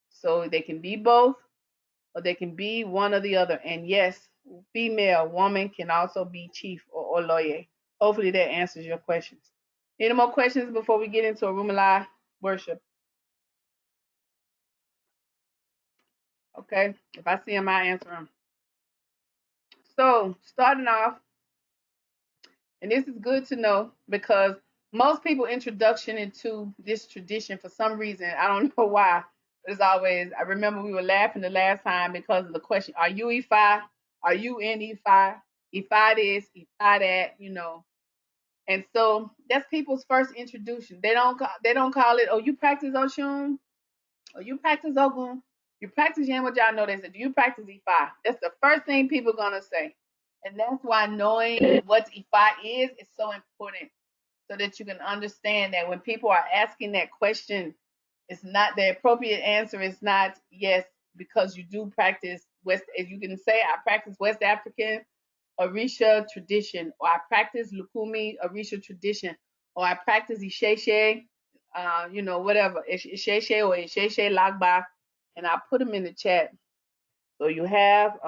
So they can be both, or they can be one or the other. And yes, female woman can also be chief or lawyer. Hopefully that answers your questions. Any more questions before we get into Orunmila worship? Okay, if I see them, I answer them. So starting off, and this is good to know because most people introduction into this tradition for some reason, I don't know why, but it's always, I remember we were laughing the last time because of the question, are you Ifa? Are you in Ifa? Ifa this, Ifa that. And so that's people's first introduction. They don't call it, oh, you practice Oshun, or you practice Ogun, you practice Yamajah. No, they said, do you practice Ifa? That's the first thing people are gonna say. And that's why knowing what Ifa is so important, so that you can understand that when people are asking that question, it's not the appropriate answer is not yes, because you do practice West, as you can say, I practice West African Orisha tradition, or I practice Lukumi Orisha tradition, or I practice Isheshe, whatever, Isheshe or Isheshe Lagba, and I put them in the chat. So you have,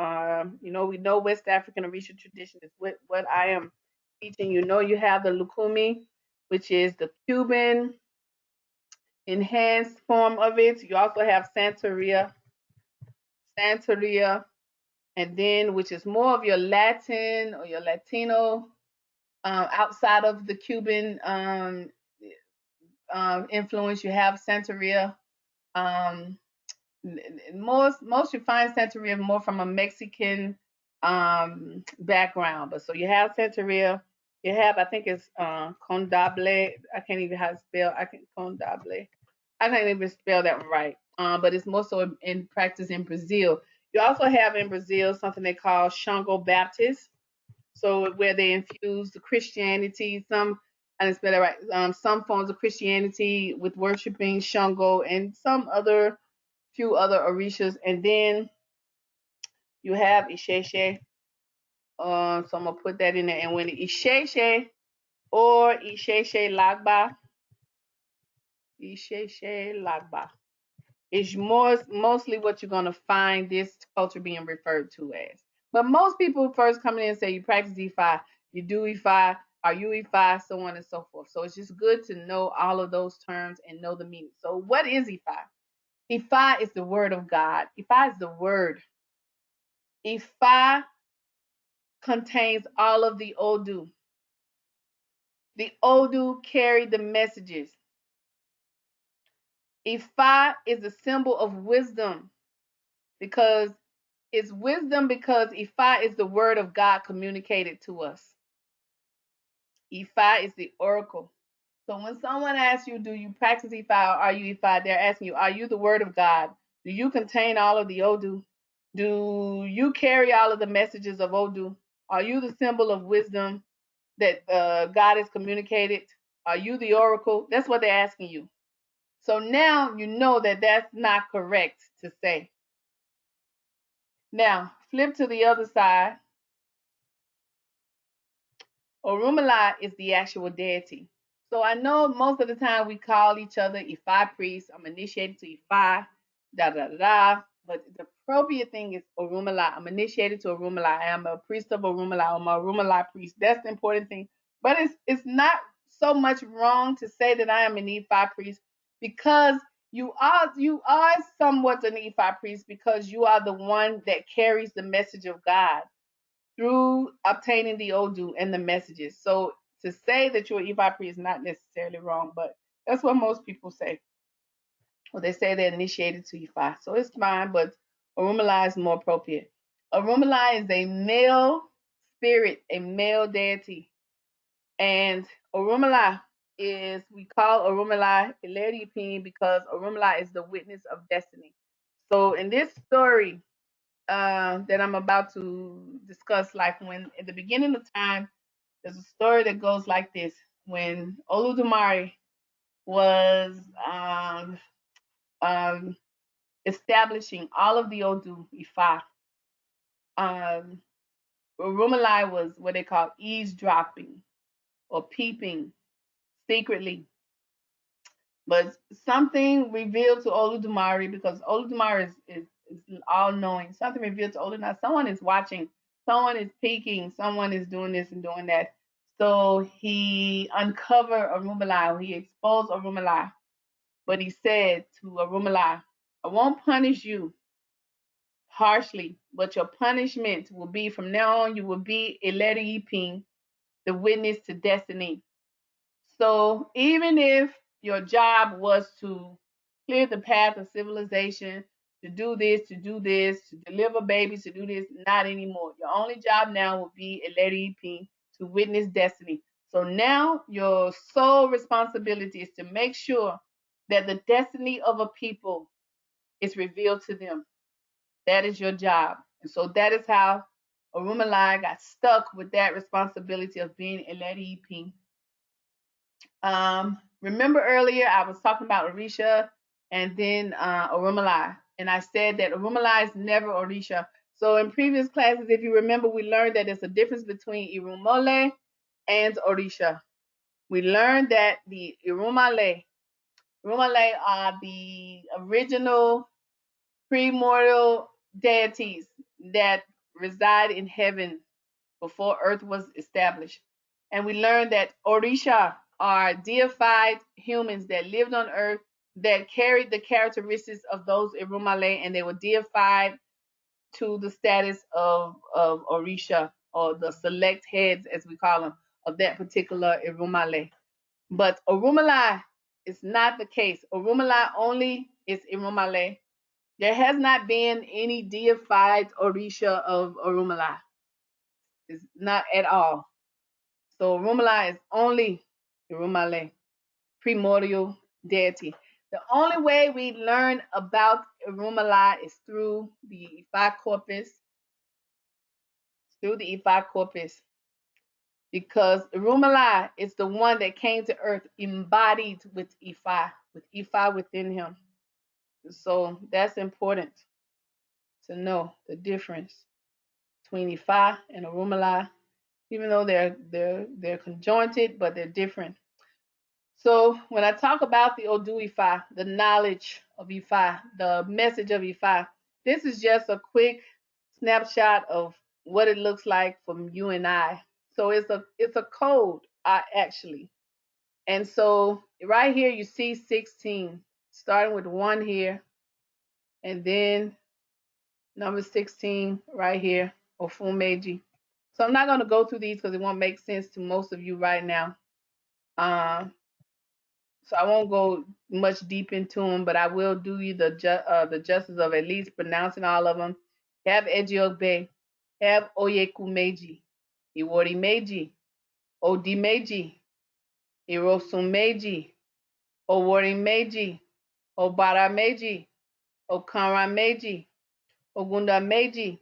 we know West African Orisha tradition is what I am teaching. You have the Lukumi, which is the Cuban enhanced form of it. You also have Santeria, and then which is more of your Latin or your Latino, outside of the Cuban influence. You have Santeria. Um, most you find Santeria more from a Mexican background. But so you have Santeria. You have, I think it's Condable. I can't even how to spell. I can Condable. I can't even spell that one right. But it's more so in practice in Brazil. You also have in Brazil something they call Shango Baptist. So where they infuse the Christianity, I didn't spell that right. Some forms of Christianity with worshiping Shango and some other few other orishas, and then you have Isheshe. So I'm gonna put that in there. And when the Isheshe or Isheshe Lagba is mostly what you're gonna find this culture being referred to as. But most people first come in and say you practice Ifa, you do Ifa, are you Ifa, so on and so forth. So it's just good to know all of those terms and know the meaning. So what is Ifa? Ifa is the word of God. Ifa is the word. Ifa contains all of the Odu. The Odu carry the messages. Ifa is a symbol of wisdom because It's wisdom because Ifa is the word of God communicated to us. Ifa is the oracle. So when someone asks you, do you practice Ifa or are you Ifa? They're asking you, are you the word of God? Do you contain all of the Odu? Do you carry all of the messages of Odu? Are you the symbol of wisdom that God has communicated? Are you the oracle? That's what they're asking you. So now you know that that's not correct to say. Now, flip to the other side. Orunmila is the actual deity. So I know most of the time we call each other Ifa priest. I'm initiated to Ifa, da da da da. But the appropriate thing is Orunmila. I'm initiated to Orunmila. I am a priest of Orunmila. I'm a Orunmila priest. That's the important thing. But it's not so much wrong to say that I am an Ifa priest because you are somewhat an Ifa priest because you are the one that carries the message of God through obtaining the Odu and the messages. So to say that you're Ifa priest is not necessarily wrong, but that's what most people say. Well, they say they're initiated to Ifa, so it's fine, but Orunmila is more appropriate. Orunmila is a male spirit, a male deity, and Orunmila is we call Orunmila Ileripin because Orunmila is the witness of destiny. So in this story, that I'm about to discuss, like when at the beginning of time, there's a story that goes like this. When Oludumare was um, establishing all of the Odu Ifa, um, Rumalai was what they call eavesdropping or peeping secretly. But something revealed to Oludumare because Oludumare is all knowing. Something revealed to Oludumare. Someone is watching. Someone is peeking. Someone is doing this and doing that. So he uncovered Orunmila. He exposed Orunmila. But he said to Orunmila, I won't punish you harshly, but your punishment will be from now on, you will be a letter Yiping, the witness to destiny. So even if your job was to clear the path of civilization, to do this, to deliver babies, to do this, not anymore. Your only job now will be a lady EP to witness destiny. So now your sole responsibility is to make sure that the destiny of a people is revealed to them. That is your job. And so that is how Orunmila got stuck with that responsibility of being a lady EP. Remember earlier I was talking about Orisha and then Orunmila, and I said that Orunmila is never Orisha. So in previous classes, if you remember, we learned that there's a difference between Irumole and Orisha. We learned that the Irumale are the original primordial deities that reside in heaven before earth was established. And we learned that Orisha are deified humans that lived on earth that carried the characteristics of those Irumale, and they were deified to the status of Orisha, or the select heads, as we call them, of that particular Irumale. But Orunmila is not the case. Orunmila only is Irumale. There has not been any deified Orisha of Orunmila. It's not at all. So Rumala is only Rumale, primordial deity. The only way we learn about Rumala is through the Ifa corpus, because Rumala is the one that came to earth embodied with Ifa within him. So that's important to know the difference between Ifa and Rumala, even though they're conjointed, but they're different. So when I talk about the Odu Ifa, the knowledge of Ifa, the message of Ifa, this is just a quick snapshot of what it looks like from you and I. So it's a code actually. And so right here you see 16, starting with 1 here, and then number 16 right here, Ofumeji. So I'm not going to go through these because it won't make sense to most of you right now. Um, So I won't go much deep into them, but I will do you the justice of at least pronouncing all of them. have Ejiogbe, have Oyeku Meji, Iwori Meji, Odi Meji, Irosun Meji, Owori Meji, Obara Meji, Okanra Meji, Ogunda Meji,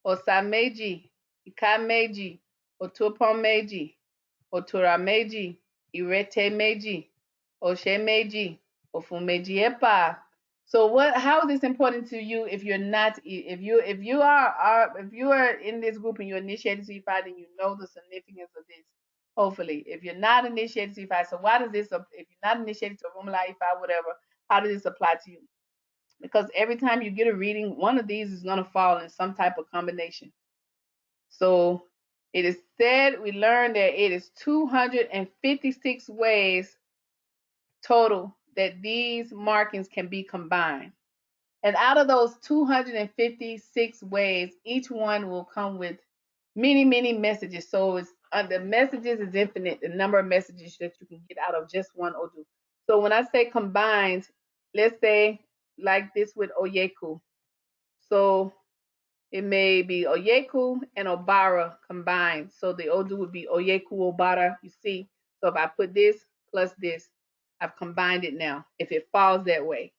Osa Meji, Ika Meji, Otopon Meji, Otora Meji, Irete Meji, Oshe Meji, Ofun Meji Epa. So how is this important to you if you're not if you are in this group and you're initiated C5 then you know the significance of this. Hopefully. If you're not initiated C5, so why does this if you're not initiated to Orunmila E5, whatever, how does this apply to you? Because every time you get a reading, one of these is gonna fall in some type of combination. So it is said, we learned that it is 256 ways total that these markings can be combined. And out of those 256 ways, each one will come with many, many messages. So it's the messages is infinite, the number of messages that you can get out of just one Odu. So when I say combined, let's say like this with Oyeku. So it may be Oyeku and Obara combined. So the Odu would be Oyeku Obara, you see. So if I put this plus this, I've combined it now, if it falls that way.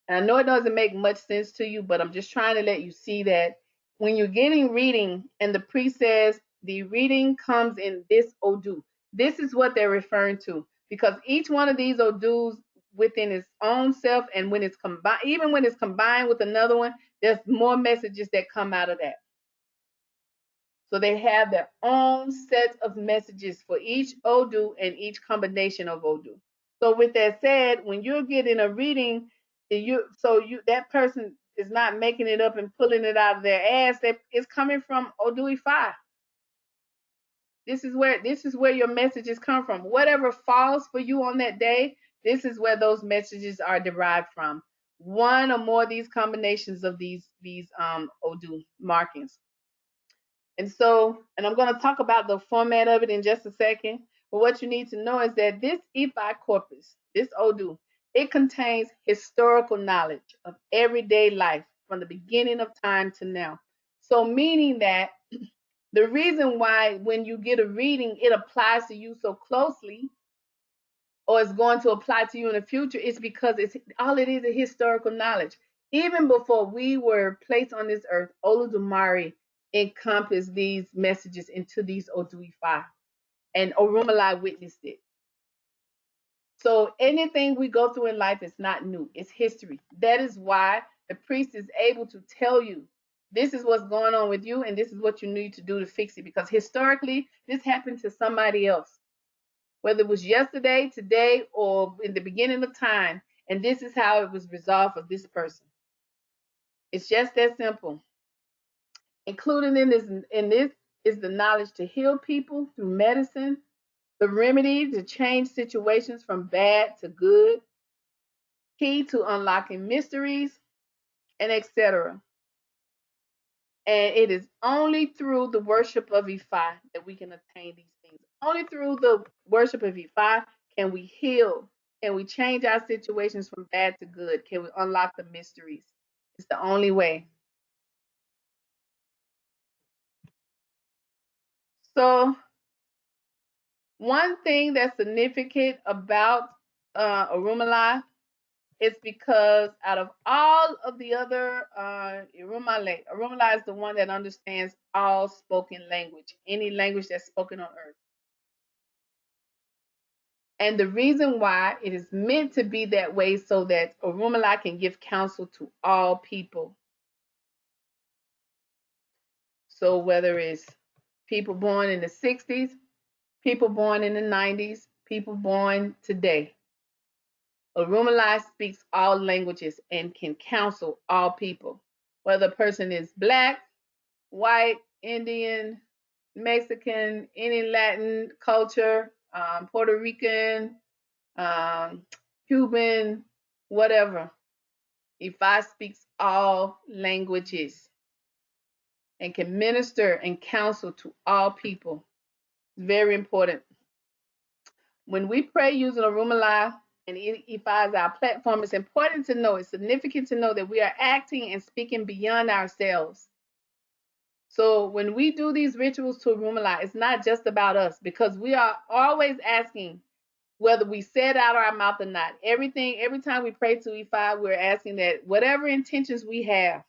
And I know it doesn't make much sense to you, but I'm just trying to let you see that when you're getting reading and the priest says the reading comes in this Odu, this is what they're referring to. Because each one of these Odus within its own self, and when it's combined, even when it's combined with another one, there's more messages that come out of that. So they have their own set of messages for each Odu and each combination of Odu. So with that said, when you're getting a reading, that person is not making it up and pulling it out of their ass. That it's coming from Odu Ifa. This is where your messages come from. Whatever falls for you on that day, this is where those messages are derived from. One or more of these combinations of these Odu markings. And I'm going to talk about the format of it in just a second. But what you need to know is that this Ifa corpus, this Odu, it contains historical knowledge of everyday life from the beginning of time to now. So meaning that the reason why when you get a reading, it applies to you so closely or it's going to apply to you in the future is because it's all it is historical knowledge. Even before we were placed on this earth, Oludumare encompassed these messages into these Oduifa, and Orunmila witnessed it. So anything we go through in life is not new, it's history. That is why the priest is able to tell you this is what's going on with you and this is what you need to do to fix it, because historically this happened to somebody else, whether it was yesterday, today, or in the beginning of time, and this is how it was resolved for this person. It's just that simple. Included in this is the knowledge to heal people through medicine, the remedy to change situations from bad to good, key to unlocking mysteries, and etc. And it is only through the worship of Ifa that we can attain these things. Only through the worship of Ifa can we heal. Can we change our situations from bad to good? Can we unlock the mysteries? It's the only way. So, one thing that's significant about Orunmila is because out of all of the other Orunmila is the one that understands all spoken language, any language that's spoken on earth. And the reason why it is meant to be that way so that Orunmila can give counsel to all people. So whether it's people born in the 60s, people born in the 90s, people born today, Orunmila speaks all languages and can counsel all people. Whether a person is black, white, Indian, Mexican, any Latin culture, Puerto Rican, Cuban, whatever. Ifa speaks all languages and can minister and counsel to all people. Very important. When we pray using Orunmila and Ifa as our platform, it's important to know, it's significant to know that we are acting and speaking beyond ourselves. So when we do these rituals to Orunmila, it's not just about us, because we are always asking, whether we say it out of our mouth or not. Every time we pray to Ifa, we're asking that whatever intentions we have,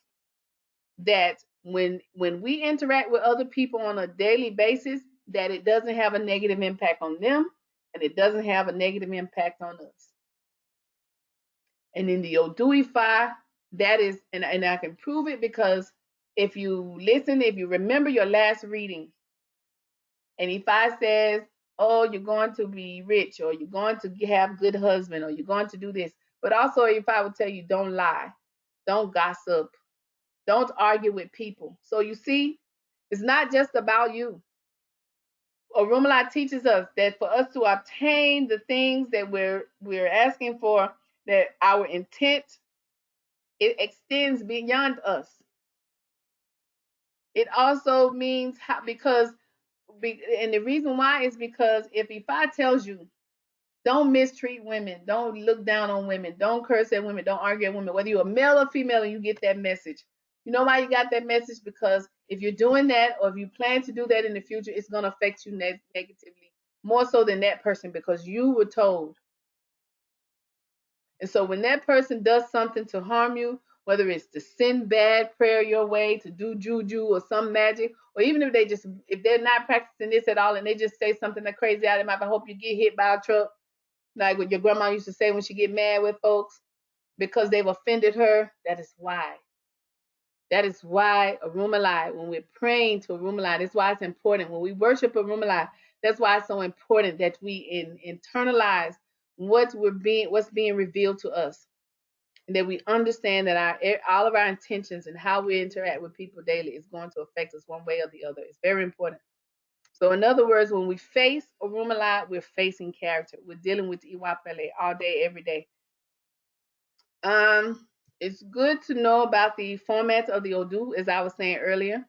that when we interact with other people on a daily basis, that it doesn't have a negative impact on them, and it doesn't have a negative impact on us. And in the Oduifa, that is, and I can prove it, because if you remember your last reading, and Ifa says, oh, you're going to be rich, or you're going to have good husband, or you're going to do this. But also Ifa will tell you, don't lie, don't gossip, don't argue with people. So you see, it's not just about you. Orunmila teaches us that for us to obtain the things that we're asking for, that our intent, it extends beyond us. It also means and the reason why is because if Ifa tells you, don't mistreat women, don't look down on women, don't curse at women, don't argue at women, whether you're a male or female and you get that message. You know why you got that message? Because if you're doing that, or if you plan to do that in the future, it's going to affect you negatively, more so than that person, because you were told. And so when that person does something to harm you, whether it's to send bad prayer your way, to do juju or some magic, or even if they're not practicing this at all and they just say something that crazy out of their mouth, I hope you get hit by a truck, like what your grandma used to say when she get mad with folks because they've offended her. That is why. That is why Orunmila, when we're praying to Orunmila, that's why it's important. When we worship Orunmila, that's why it's so important that we internalize what's being revealed to us, and that we understand that all of our intentions and how we interact with people daily is going to affect us one way or the other. It's very important. So in other words, when we face Orunmila, we're facing character. We're dealing with Iwapele all day, every day. It's good to know about the format of the Odu, as I was saying earlier.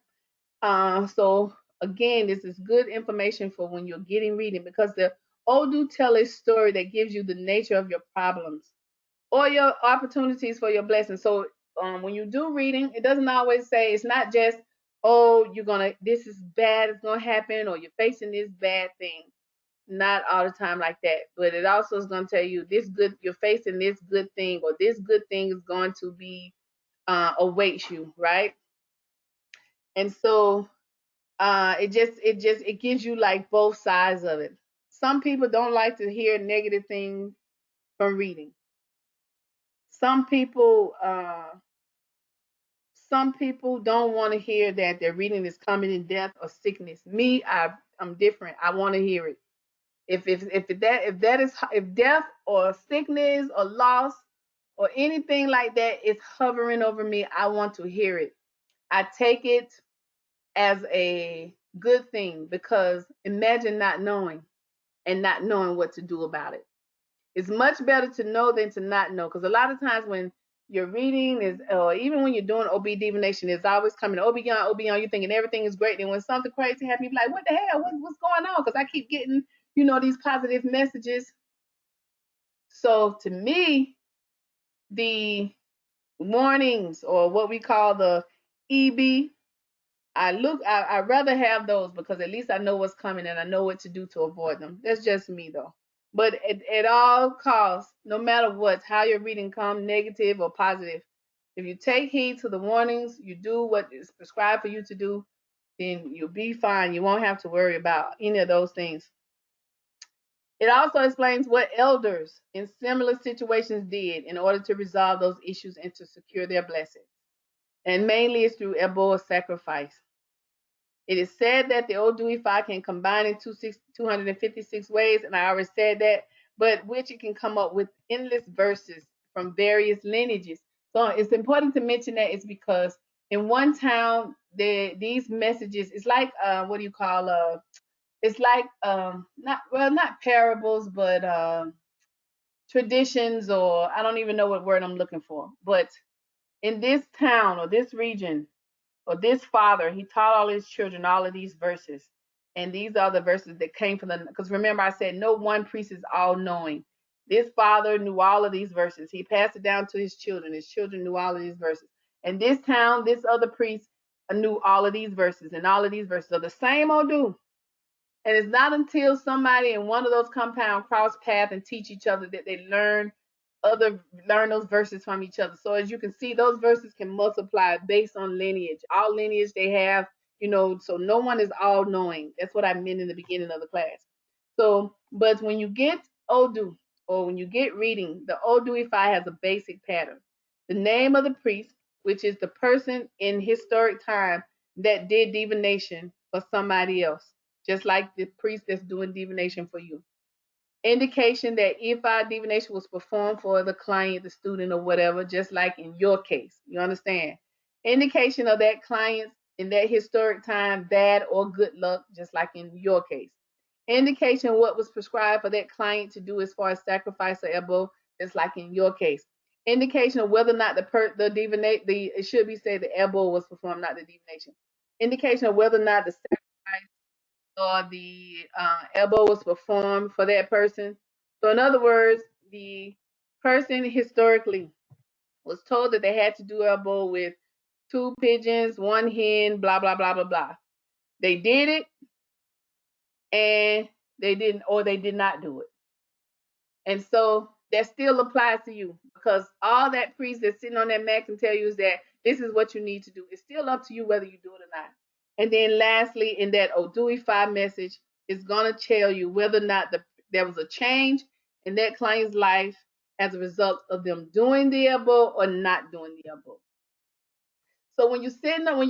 So again, this is good information for when you're getting reading, because the Odu tell a story that gives you the nature of your problems or your opportunities for your blessings. So when you do reading, it doesn't always say, it's not just, oh, this is bad, it's gonna happen, or you're facing this bad thing. Not all the time like that, but it also is going to tell you you're facing this good thing, or this good thing is going to be awaits you, right? And so it gives you like both sides of it. Some people don't like to hear negative things from reading. Some people don't want to hear that their reading is coming in death or sickness. Me, I'm different. I want to hear it. If death or sickness or loss or anything like that is hovering over me, I want to hear it. I take it as a good thing, because imagine not knowing and not knowing what to do about it. It's much better to know than to not know, because a lot of times when you're reading is, or even when you're doing OB divination, it's always coming OB on, you're thinking everything is great. And when something crazy happens, you're like, what the hell? What's going on? Because I keep getting, these positive messages. So to me, the warnings, or what we call the EB, I'd rather have those, because at least I know what's coming and I know what to do to avoid them. That's just me though. But at all costs, no matter how your reading comes, negative or positive, if you take heed to the warnings, you do what is prescribed for you to do, then you'll be fine. You won't have to worry about any of those things. It also explains what elders in similar situations did in order to resolve those issues and to secure their blessings. And mainly it's through Ebo sacrifice. It is said that the Odu Ifa can combine in 256 ways, and I already said that, but which it can come up with endless verses from various lineages. So it's important to mention that it's because in one town, these messages, it's like, what do you call, it's like, not parables, but traditions, or I don't even know what word I'm looking for. But in this town or this region, or this father, he taught all his children all of these verses. And these are the verses that came from because remember I said no one priest is all knowing. This father knew all of these verses. He passed it down to his children. His children knew all of these verses. And this town, this other priest, knew all of these verses, and all of these verses are the same Odu. And it's not until somebody in one of those compound cross paths and teach each other that they learn those verses from each other. So as you can see, those verses can multiply based on lineage. All lineage they have, so no one is all knowing. That's what I meant in the beginning of the class. So, but when you get Odu, or when you get reading, the Odu Ifa has a basic pattern. The name of the priest, which is the person in historic time that did divination for somebody else, just like the priest that's doing divination for you. Indication that Ifa divination was performed for the client, the student, or whatever, just like in your case. You understand? Indication of that client's in that historic time, bad or good luck, just like in your case. Indication what was prescribed for that client to do as far as sacrifice or ebo, just like in your case. Indication of whether or not it should be said the ebo was performed, not the divination. Indication of whether or not the sacrifice or the elbow was performed for that person. So, in other words, the person historically was told that they had to do elbow with 2 pigeons, 1 hen, blah, blah, blah, blah, blah. They did it, and they didn't, or they did not do it. And so that still applies to you, because all that priest that's sitting on that mat can tell you is that this is what you need to do. It's still up to you whether you do it or not. And then lastly, in that Oduifi message, it's going to tell you whether or not there was a change in that client's life as a result of them doing the abo or not doing the abo. So when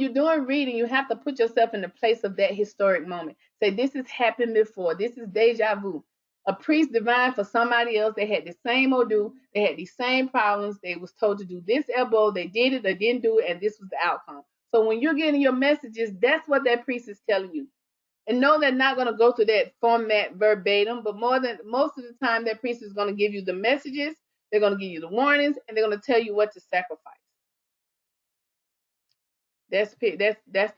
you're doing reading, you have to put yourself in the place of that historic moment. Say, this has happened before. This is deja vu. A priest divined for somebody else. They had the same Odu. They had these same problems. They was told to do this elbow. They did it. They didn't do it, and this was the outcome. So when you're getting your messages, that's what that priest is telling you. And no, they're not going to go through that format verbatim, but most of the time, that priest is going to give you the messages. They're going to give you the warnings, and they're going to tell you what to sacrifice. That's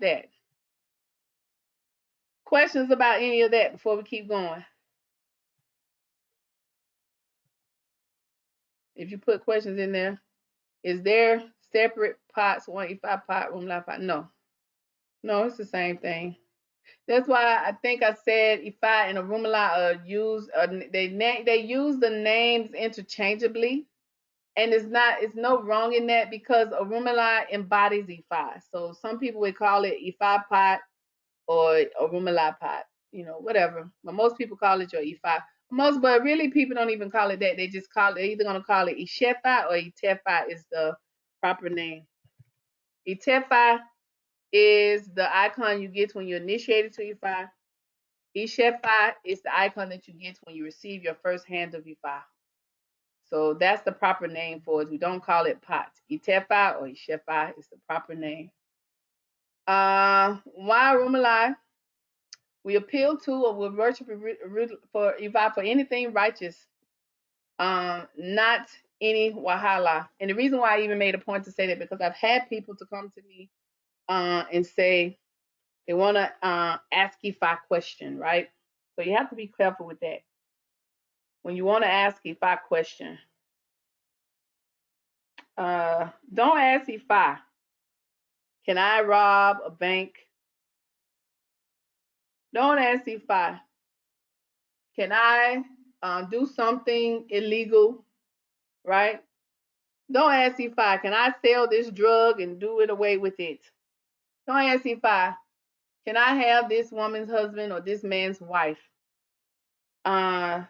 that. Questions about any of that before we keep going? If you put questions in there, is there separate pots, one Ifa pot, Orunmila pot? No. No, it's the same thing. That's why I think I said Ifa and Orunmila they use the names interchangeably, and it's no wrong in that, because Orunmila embodies Ifa. So some people would call it Ifa pot or Orunmila pot, whatever. But most people call it your Ifa. But really people don't even call it that. They just they're either gonna call it Ishefa or Itefa is the proper name. Itefa is the icon you get when you're initiated to Ifa. Ishefa is the icon that you get when you receive your first hand of Ifa. So that's the proper name for it. We don't call it pot. Itefa or Ishefa is the proper name. Why Orunmila? We appeal to or will worship for Ifa for anything righteous, not any wahala. And the reason why I even made a point to say that, because I've had people to come to me and say they want to ask Ifa question, right? So you have to be careful with that. When you want to ask Ifa question, don't ask Ifa, can I rob a bank? Don't ask Ifa, can I do something illegal, right? Don't ask Ifa, can I sell this drug and do it away with it? Don't ask Ifa, can I have this woman's husband or this man's wife? The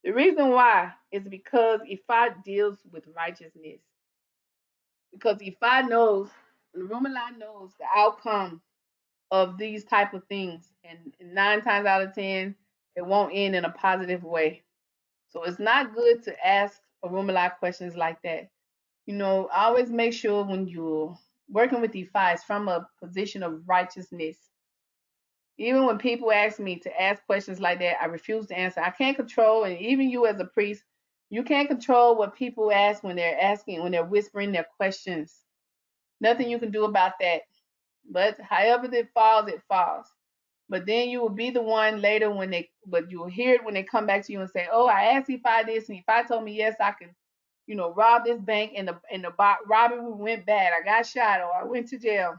reason why is because Ifa deals with righteousness. Because Ifa knows, Orunmila knows the outcome of these type of things, and 9 times out of 10, it won't end in a positive way. So it's not good to ask Orunmila questions like that. Always make sure when you're working with Ifa, it's from a position of righteousness. Even when people ask me to ask questions like that, I refuse to answer. I can't control, and even you as a priest, you can't control what people ask when they're whispering their questions. Nothing you can do about that. But however it falls, it falls. But then you will be the one later but you will hear it when they come back to you and say, "Oh, I asked Ifa this, and Ifa told me yes, I can, rob this bank, and the robbery went bad. I got shot, or I went to jail."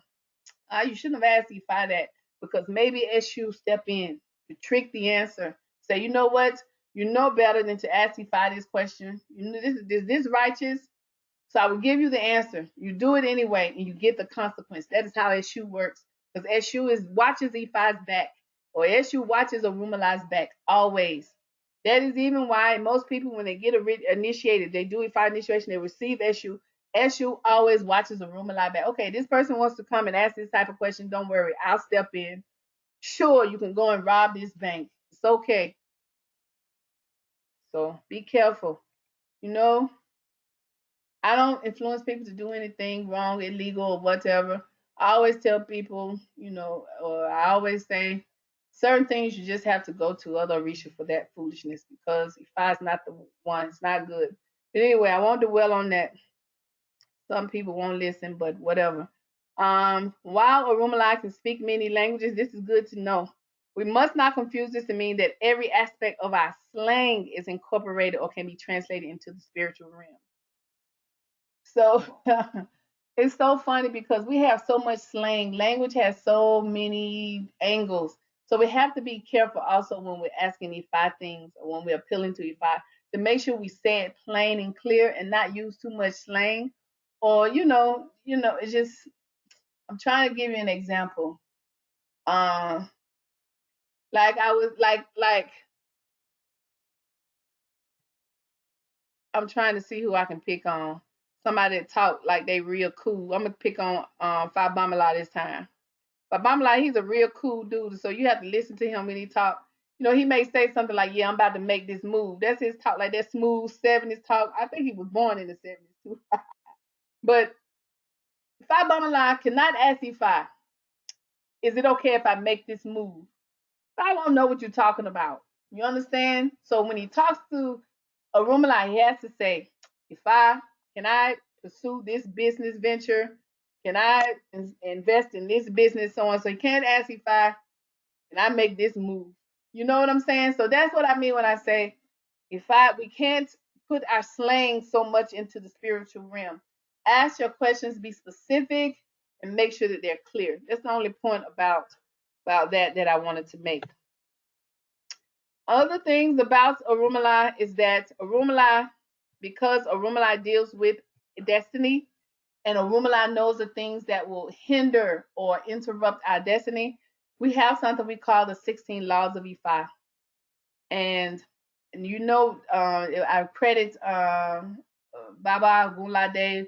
You shouldn't have asked Ifa that because maybe SU step in to trick the answer. Say, you know what? You know better than to ask Ifa this question. You know this is this righteous? So I will give you the answer. You do it anyway, and you get the consequence. That is how SU works. Because SU is watches E5's back, or SU watches Orunmila's back always. That is even why most people, when they get initiated, they do E5 initiation, they receive SU. SU always watches Orunmila back. Okay, this person wants to come and ask this type of question. Don't worry, I'll step in. Sure, you can go and rob this bank. It's okay. So be careful. You know, I don't influence people to do anything wrong, illegal, or whatever. I always tell people, or I always say certain things you just have to go to other Orisha for that foolishness because if I's not the one, it's not good. But anyway, I won't dwell on that. Some people won't listen, but whatever. While Orunmila can speak many languages, this is good to know. We must not confuse this to mean that every aspect of our slang is incorporated or can be translated into the spiritual realm. So it's so funny because we have so much slang. Language has so many angles. So we have to be careful also when we're asking Ifa things or when we're appealing to Ifa to make sure we say it plain and clear and not use too much slang. Or it's just I'm trying to give you an example. Um, like I was like I'm trying to see who I can pick on. Somebody that talk like they real cool. I'm gonna pick on Fa Bamala this time. But Bamala, he's a real cool dude, so you have to listen to him when he talk. He may say something like, "Yeah, I'm about to make this move." That's his talk, like that smooth '70s talk. I think he was born in the '70s too. But Fa Bamala cannot ask Ifa, "Is it okay if I make this move?" I don't know what you're talking about. You understand? So when he talks to Orunmila, he has to say, Ifa, can I pursue this business venture? Can I invest in this business? So on. So he can't ask Ifa, can I make this move? You know what I'm saying? So that's what I mean when I say we can't put our slang so much into the spiritual realm. Ask your questions, be specific, and make sure that they're clear. That's the only point about that I wanted to make. Other things about Orunmila is that because Orunmila deals with destiny, and Orunmila knows the things that will hinder or interrupt our destiny, we have something we call the 16 laws of Ifa. And I credit Baba Gulade.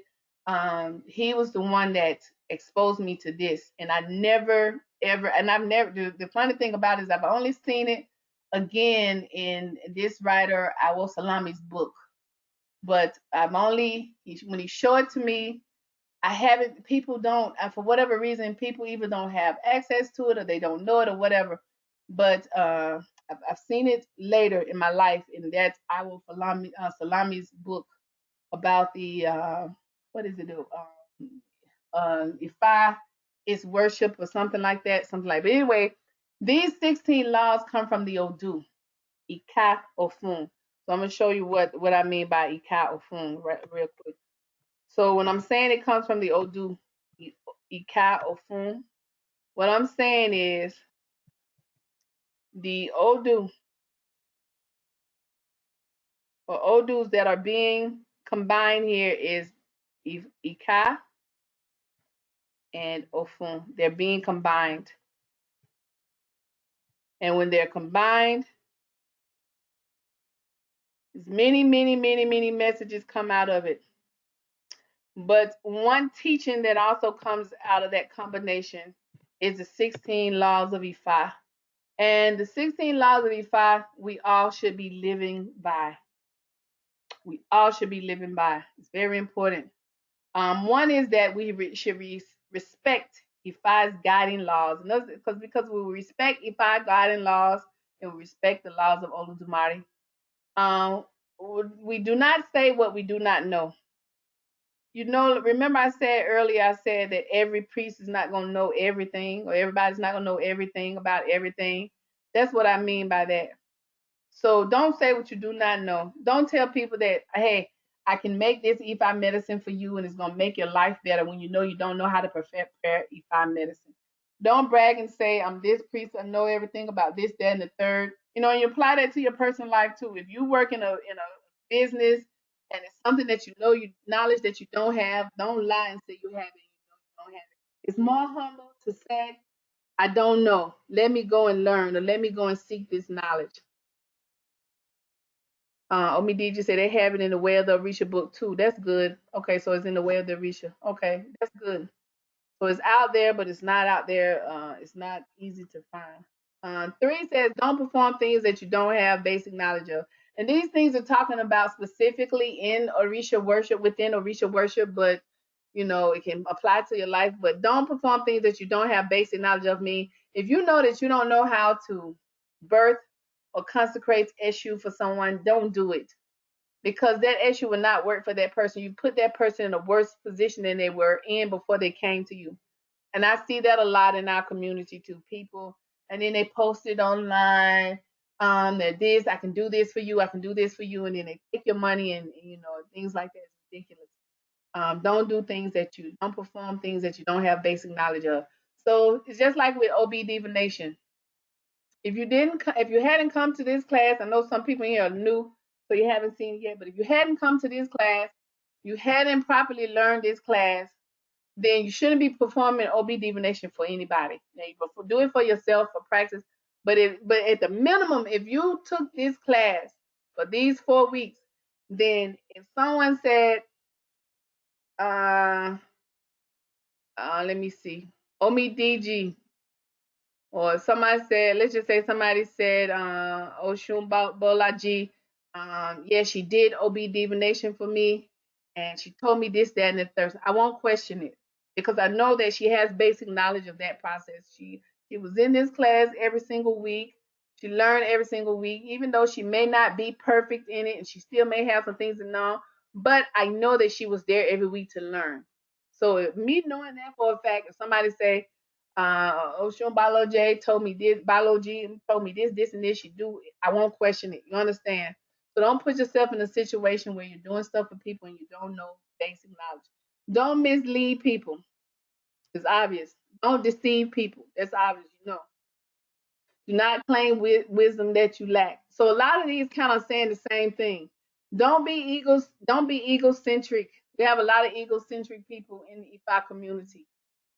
He was the one that exposed me to this, and I never ever, and I've never. The funny thing about it is I've only seen it again in this writer Awo Salami's book, but when he showed it to me, I haven't. People don't, for whatever reason, people either don't have access to it or they don't know it or whatever. But I've seen it later in my life, and that's Salami's book about the what is it? Ifa is worship or something like that, something like. But anyway, these 16 laws come from the Odu, Ika Ofun. So I'm gonna show you what I mean by Ika Ofun real quick. So when I'm saying it comes from the Odu, Ika Ofun, what I'm saying is the Odu or Odus that are being combined here is Ika and Ofun. They're being combined. And when they're combined, there's many, many, many, many messages come out of it. But one teaching that also comes out of that combination is the 16 laws of Ifa. And the 16 laws of Ifa, we all should be living by. We all should be living by. It's very important. One is that we should respect Ifa's guiding laws. Because we respect Ifa guiding laws and we respect the laws of Oludumare. Um, we do not say what we do not know. Remember I said earlier, I said that every priest is not going to know everything, or everybody's not going to know everything about everything. That's what I mean by that. So don't say what you do not know. Don't tell people that, hey, I can make this Ifa medicine for you, and it's gonna make your life better when you know you don't know how to prepare Ifa medicine. Don't brag and say I'm this priest, I know everything about this, that, and the third. You know, and you apply that to your personal life too. If you work in a business and it's something that you know you knowledge that you don't have, don't lie and say you have it. You know you don't have it. It's more humble to say I don't know. Let me go and learn, or let me go and seek this knowledge. Omi did you say they have it in the Way of the Orisha book too? That's good. Okay, so it's in the Way of the Orisha. Okay, that's good. So it's out there, but it's not out there. It's not easy to find. 3 says don't perform things that you don't have basic knowledge of. And these things are talking about specifically in Orisha worship, within Orisha worship, but you know, it can apply to your life. But don't perform things that you don't have basic knowledge of. Me, if you know that you don't know how to birth or consecrate issue for someone, don't do it because that issue will not work for that person. You put that person in a worse position than they were in before they came to you. And I see that a lot in our community too. People, and then they post it online. That this, I can do this for you, I can do this for you, and then they take your money and you know things like that. It's ridiculous. Don't do things that you don't perform things that you don't have basic knowledge of. So it's just like with OB divination. If you hadn't come to this class, I know some people here are new, so you haven't seen it yet. But if you hadn't come to this class, you hadn't properly learned this class, then you shouldn't be performing OB divination for anybody. Now, you do it for yourself for practice. But at the minimum, if you took this class for these 4 weeks, then if someone said, uh, let me see, Omi DG, or somebody said, let's just say somebody said, Oshun Bolaji, yeah, she did OB divination for me, and she told me this, that, and the third. I won't question it because I know that she has basic knowledge of that process. She was in this class every single week. She learned every single week, even though she may not be perfect in it, and she still may have some things to know. But I know that she was there every week to learn. So me knowing that for a fact, if somebody say, Oshun Baloji told me this, Baloji told me this, this, and this. You do, I won't question it. You understand? So don't put yourself in a situation where you're doing stuff for people and you don't know basic knowledge. Don't mislead people. It's obvious. Don't deceive people. It's obvious. You know. Do not claim wisdom that you lack. So a lot of these kind of saying the same thing. Don't be egos. Don't be egocentric. We have a lot of egocentric people in the Ifa community.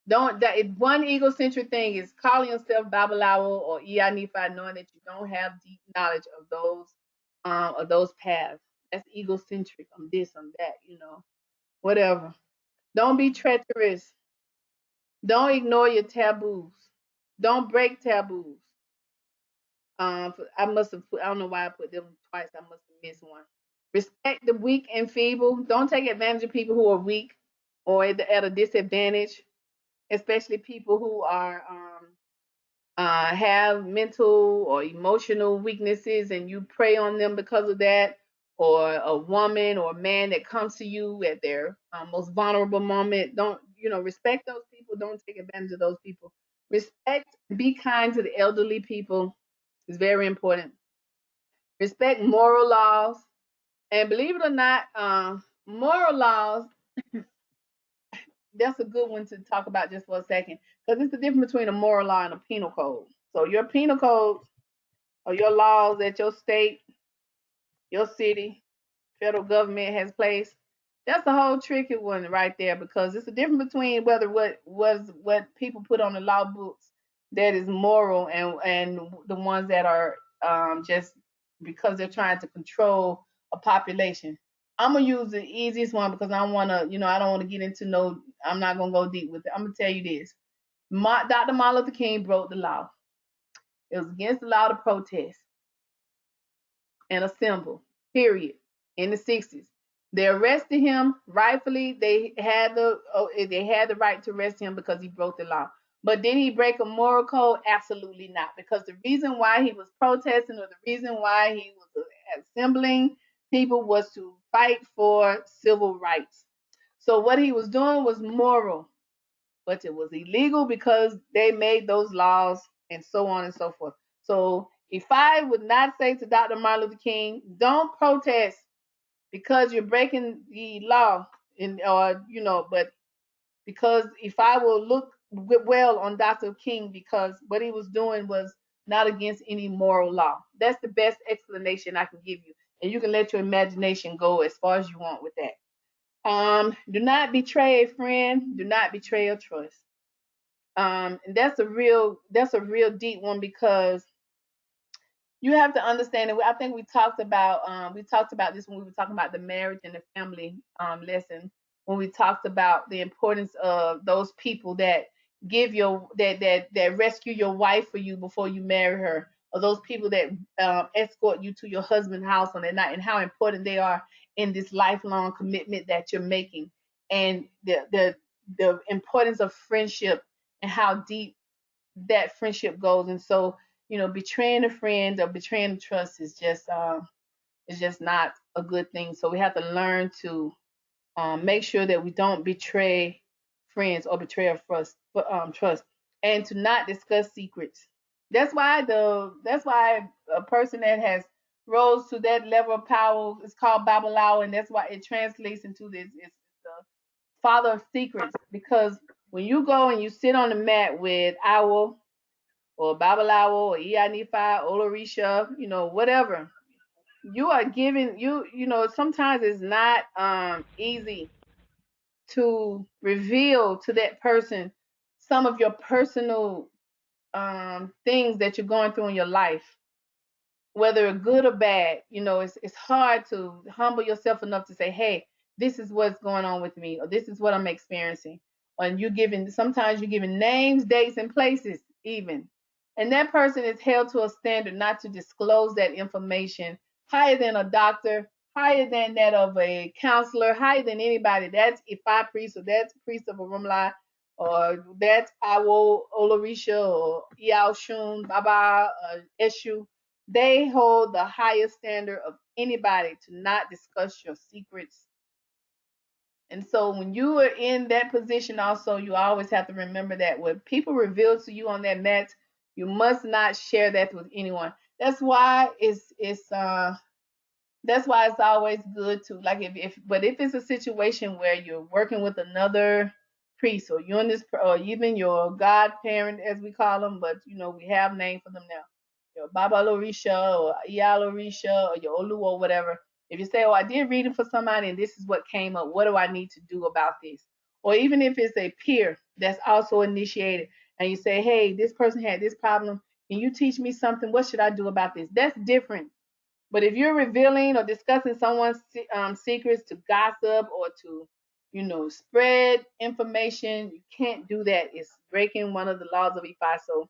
Don't that one egocentric thing is calling yourself Babalawo or Iyanifa, knowing that you don't have deep knowledge of those paths. That's egocentric. I'm this, I'm that, you know. Whatever. Don't be treacherous. Don't ignore your taboos. Don't break taboos. I must have put, I don't know why I put them twice. I must have missed one. Respect the weak and feeble. Don't take advantage of people who are weak or at a disadvantage, especially people who are have mental or emotional weaknesses and you prey on them because of that, or a woman or a man that comes to you at their most vulnerable moment. Don't, you know, respect those people. Don't take advantage of those people. Respect, be kind to the elderly people is very important. Respect moral laws. And believe it or not, moral laws, that's a good one to talk about just for a second because it's the difference between a moral law and a penal code. So your penal code or your laws that your state, your city, federal government has placed, that's a whole tricky one right there because it's a difference between whether what people put on the law books that is moral and the ones that are just because they're trying to control a population. I'm gonna use the easiest one because I want to, you know, I don't want to get into no. I'm not gonna go deep with it. I'm gonna tell you this: Dr. Martin Luther King broke the law. It was against the law to protest and assemble. Period. In the 60s, they arrested him rightfully. They had the right to arrest him because he broke the law. But did he break a moral code? Absolutely not. Because the reason why he was protesting or the reason why he was assembling people was to fight for civil rights. So what he was doing was moral, but it was illegal because they made those laws and so on and so forth. So if I would not say to Dr. Martin Luther King, don't protest, because you're breaking the law, in or but because if I will look well on Dr. King, because what he was doing was not against any moral law. That's the best explanation I can give you, and you can let your imagination go as far as you want with that. Do not betray a friend. Do not betray a trust. And that's a real deep one, because you have to understand it. I think we talked about this when we were talking about the marriage and the family lesson, when we talked about the importance of those people that give your that rescue your wife for you before you marry her, or those people that escort you to your husband's house on that night, and how important they are in this lifelong commitment that you're making, and the importance of friendship, and how deep that friendship goes. And so, betraying a friend or betraying a trust is just not a good thing. So we have to learn to make sure that we don't betray friends or betray a trust, and to not discuss secrets. That's why a person that has rose to that level of power is called Babalawo, and that's why it translates into this. It's the father of secrets, because when you go and you sit on the mat with Owl or Babalawo or Ianifa, Olorisha, whatever. You are giving sometimes it's not easy to reveal to that person some of your personal things that you're going through in your life, whether good or bad. It's hard to humble yourself enough to say, hey, this is what's going on with me, or this is what I'm experiencing. And sometimes you're giving names, dates, and places even. And that person is held to a standard not to disclose that information, higher than a doctor, higher than that of a counselor, higher than anybody. That's Ifa priest, or that's priest of Orunmila, or that's Awo Olorisha, or Iao Shun, Baba, Eshu. They hold the highest standard of anybody to not discuss your secrets. And so when you are in that position also, you always have to remember that what people reveal to you on that mat, you must not share that with anyone. That's why it's always good to, like, if it's a situation where you're working with another priest, or you're in this, or even your godparent, as we call them, but we have names for them now, your Baba Lorisha or Iyalo Risha or your Olu or whatever. If you say, oh, I did reading for somebody and this is what came up, what do I need to do about this? Or even if it's a peer that's also initiated, and you say, hey, this person had this problem, can you teach me something? What should I do about this? That's different. But if you're revealing or discussing someone's secrets to gossip, or to, spread information, you can't do that. It's breaking one of the laws of Ifa. So,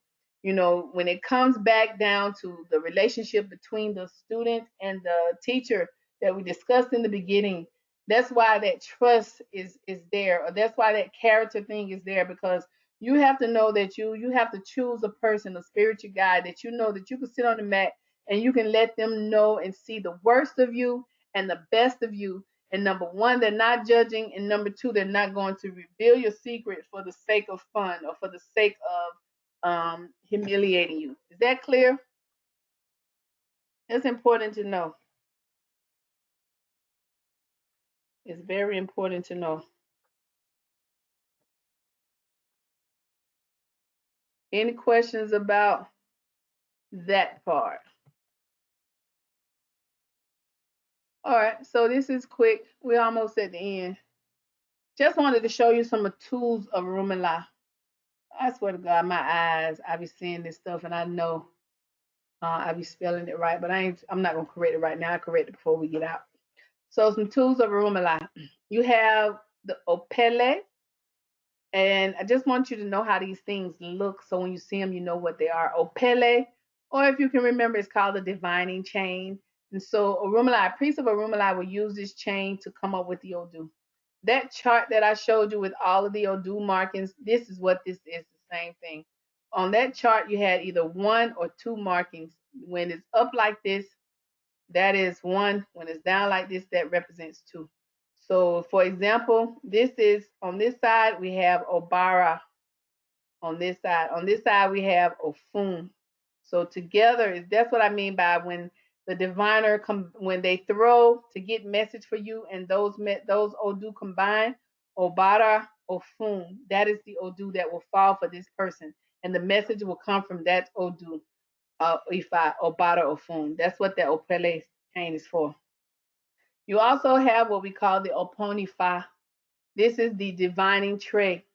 when it comes back down to the relationship between the student and the teacher that we discussed in the beginning, that's why that trust is there, or that's why that character thing is there, because you have to know that you have to choose a person, a spiritual guide, that you know that you can sit on the mat and you can let them know and see the worst of you and the best of you. And number one, they're not judging, and number two, they're not going to reveal your secret for the sake of fun, or for the sake of humiliating you. Is that clear? It's important to know. It's very important to know. Any questions about that part? All right, so this is quick. We're almost at the end. Just wanted to show you some of the tools of Rumila. I swear to God, my eyes, I be seeing this stuff, and I know I be spelling it right, but I'm not gonna correct it right now. I correct it before we get out. So some tools of Rumila. You have the Opele, and I just want you to know how these things look, so when you see them, you know what they are. Opele, or if you can remember, it's called the divining chain. And so Orunmila, a priest of Orunmila, will use this chain to come up with the Odu. That chart that I showed you with all of the Odu markings, this is what this is, the same thing. On that chart, you had either one or two markings. When it's up like this, that is one. When it's down like this, that represents two. So, for example, this is on this side, we have Obara on this side. On this side, we have Ofun. So together, that's what I mean by when The diviner when they throw to get message for you, and those odu combine, obara ofun. That is the odu that will fall for this person, and the message will come from that odu. Ifa obara ofun. That's what the opele chain is for. You also have what we call the oponifa. This is the divining tray.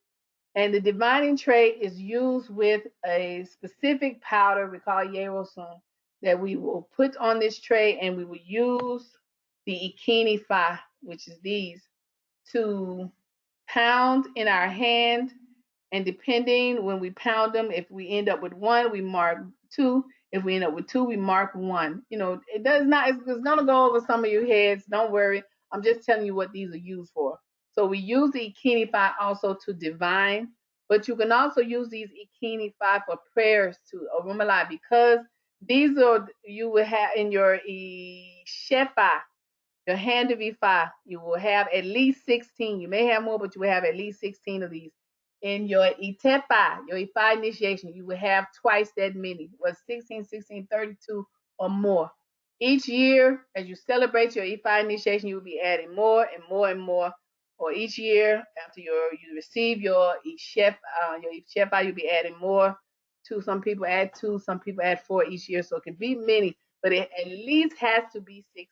And the divining tray is used with a specific powder we call Yerosun that we will put on this tray, and we will use the Ikini Fa, which is these, to pound in our hand, and depending when we pound them, if we end up with one, we mark two. If we end up with two, we mark one. You know, it does not, it's gonna go over some of your heads. Don't worry. I'm just telling you what these are used for. So we use the Ikini Five also to divine, but you can also use these Ikini Five for prayers to Orunmila, because these are you will have in your Shefa, your hand of Ifa, you will have at least 16. You may have more, but you will have at least 16 of these. In your Itepa, your Ifa initiation, you will have twice that many. Was 16, 16, 32 or more. Each year, as you celebrate your Ifa initiation, you will be adding more and more and more. Or each year, after you receive your Ishefa, you'll be adding more. Two, some people add two, some people add four each year. So it can be many, but it at least has to be 16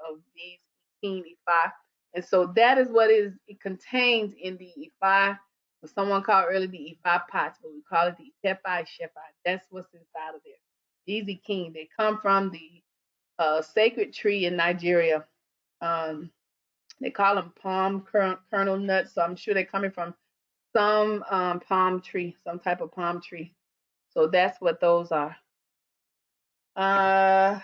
of these Ikin Ifa. And so that is what it contains in the Ifa. What someone called earlier the Ifa pots, but we call it the Itefa Shefa. That's what's inside of there. These Ikin, they come from the sacred tree in Nigeria. Um, they call them palm kernel nuts, so I'm sure they're coming from some palm tree, some type of palm tree. So that's what those are. Uh,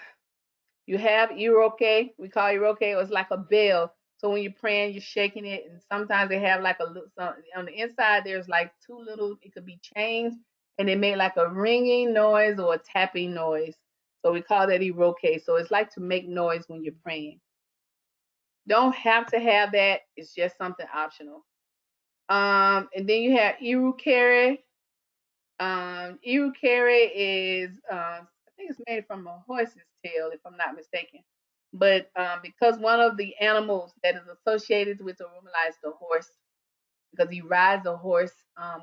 you have Iroke. We call Iroke. It's like a bell. So when you're praying, you're shaking it, and sometimes they have like a little on the inside. There's like two little. It could be chains, and they make like a ringing noise or a tapping noise. So we call that Iroke. So it's like to make noise when you're praying. Don't have to have that. It's just something optional. And then you have Irukere. Irukere is, I think it's made from a horse's tail, if I'm not mistaken. But because one of the animals that is associated with Orunmila is the horse, because he rides a horse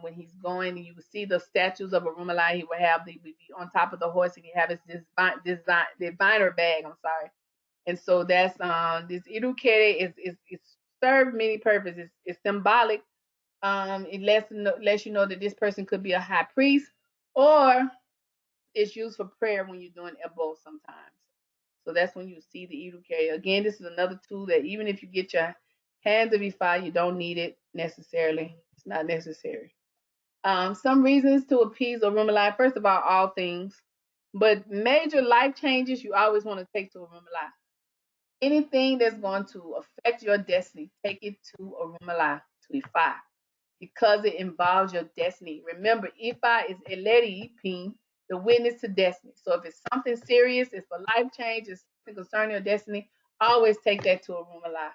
when he's going, and you will see the statues of Orunmila. He will have the would be on top of the horse, and he have his diviner bag. I'm sorry, and so that's this Irukere is it's served many purposes. It's symbolic. It lets you know that this person could be a high priest, or it's used for prayer when you're doing Ebo sometimes. So that's when you see the Irukere. Again, this is another tool that even if you get your hands of Ifa, you don't need it necessarily. It's not necessary. Some reasons to appease Orunmila. First of all things. But major life changes you always want to take to Orunmila. Anything that's going to affect your destiny, take it to Orunmila, to Ifa, because it involves your destiny. Remember, Ifa is Eleri Ipin, the witness to destiny. So if it's something serious, it's for life change, it's something concerning your destiny, always take that to Orunmila.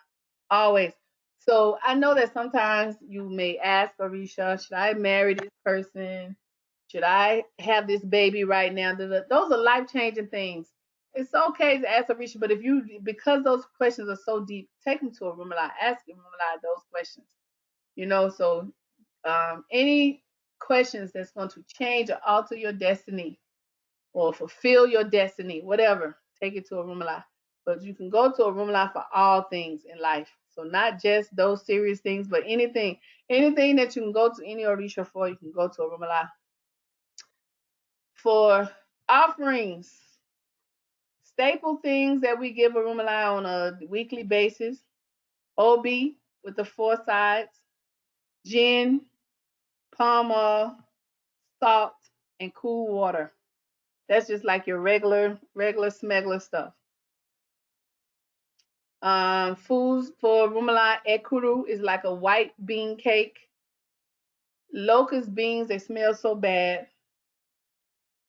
Always. So I know that sometimes you may ask, Arisha, should I marry this person? Should I have this baby right now? Those are life changing things. It's okay to ask Arisha, but if you, because those questions are so deep, take them to Orunmila. Ask Orunmila those questions. So any questions that's going to change or alter your destiny or fulfill your destiny, whatever, take it to Orunmila. But you can go to Orunmila for all things in life. So not just those serious things, but anything that you can go to any Orisha for, you can go to Orunmila. For offerings, staple things that we give Orunmila on a weekly basis: Obi with the four sides, gin, palm oil, salt, and cool water. That's just like your regular smuggler stuff. Foods for Rumala Ekuru is like a white bean cake. Locust beans, they smell so bad.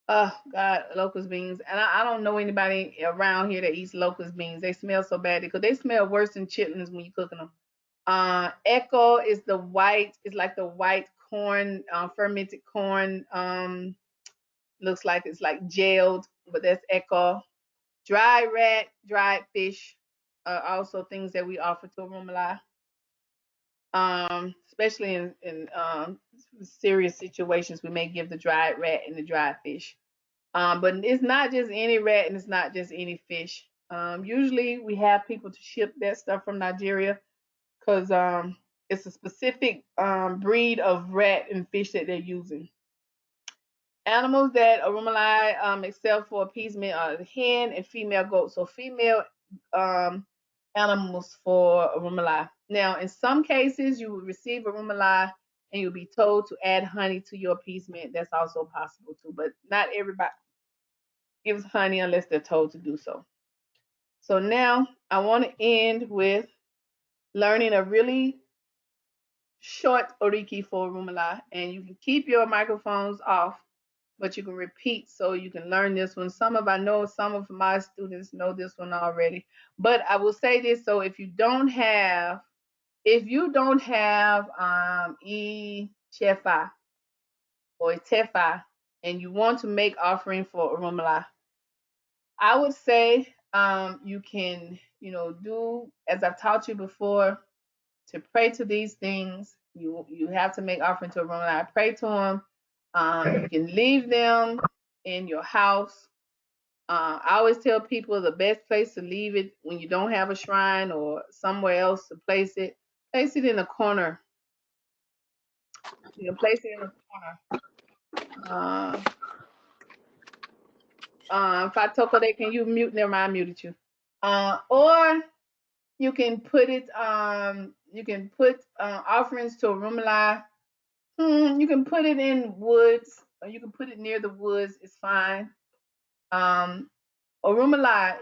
Oh God, locust beans. And I don't know anybody around here that eats locust beans. They smell so bad because they smell worse than chitlins when you're cooking them. Echo is it's like the white corn, fermented corn. Looks like it's like jailed, but that's Echo. Dried rat, dried fish are also things that we offer to Orunmila. Especially in serious situations, we may give the dried rat and the dried fish. But it's not just any rat and it's not just any fish. Usually we have people to ship that stuff from Nigeria because it's a specific breed of rat and fish that they're using. Animals that Orunmila accept for appeasement are the hen and female goat. So female um, animals for Orunmila. Now, in some cases, you will receive Orunmila and you'll be told to add honey to your appeasement. That's also possible too, but not everybody gives honey unless they're told to do so. So now I want to end with learning a really short oriki for Orunmila, and you can keep your microphones off, but you can repeat so you can learn this one. I know some of my students know this one already, but I will say this: so if you don't have e chefa or tefa, and you want to make offering for Orunmila, I would say you can, do as I've taught you before, to pray to these things. You have to make offering to Orunmila. Pray to him. You can leave them in your house. I always tell people the best place to leave it when you don't have a shrine or somewhere else to place it. Place it in a corner. You can place it in a corner. Fatoko, they can you mute? Never mind, I muted you. Or you can put it. You can put offerings to Orunmila. You can put it in woods, or you can put it near the woods. It's fine. Orunmila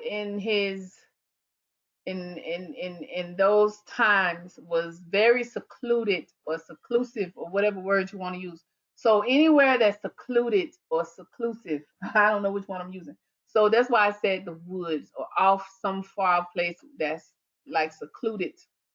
in those times was very secluded or seclusive or whatever word you want to use. So anywhere that's secluded or seclusive, I don't know which one I'm using. So that's why I said the woods or off some far place that's like secluded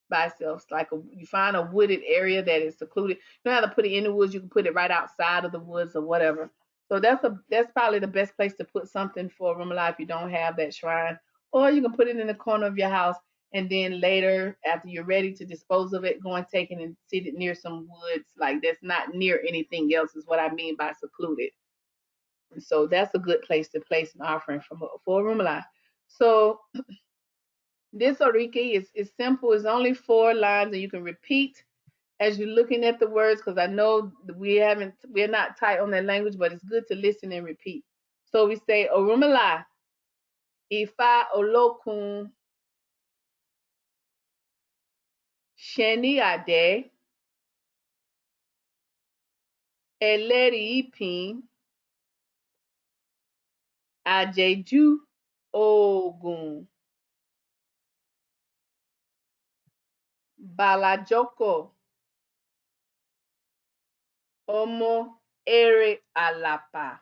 by itself. It's like you find a wooded area that is secluded. You don't have to put it in the woods. You can put it right outside of the woods or whatever. So that's probably the best place to put something for Orunmila if you don't have that shrine, or you can put it in the corner of your house, and then later, after you're ready to dispose of it, go and take it and sit it near some woods, like that's not near anything else, is what I mean by secluded. So that's a good place to place an offering for Orunmila. So this oriki is simple. It's only 4 lines, and you can repeat as you're looking at the words, because I know we're not tight on that language, but it's good to listen and repeat. So we say Orunmila, Ifa Olokun Sheni Ade, Ẹlẹ́rìí ìpín, Àjẹ̀jú Òògùn, Bàlàjọ́kọ̀, Ọmọ Ere Àlàpà.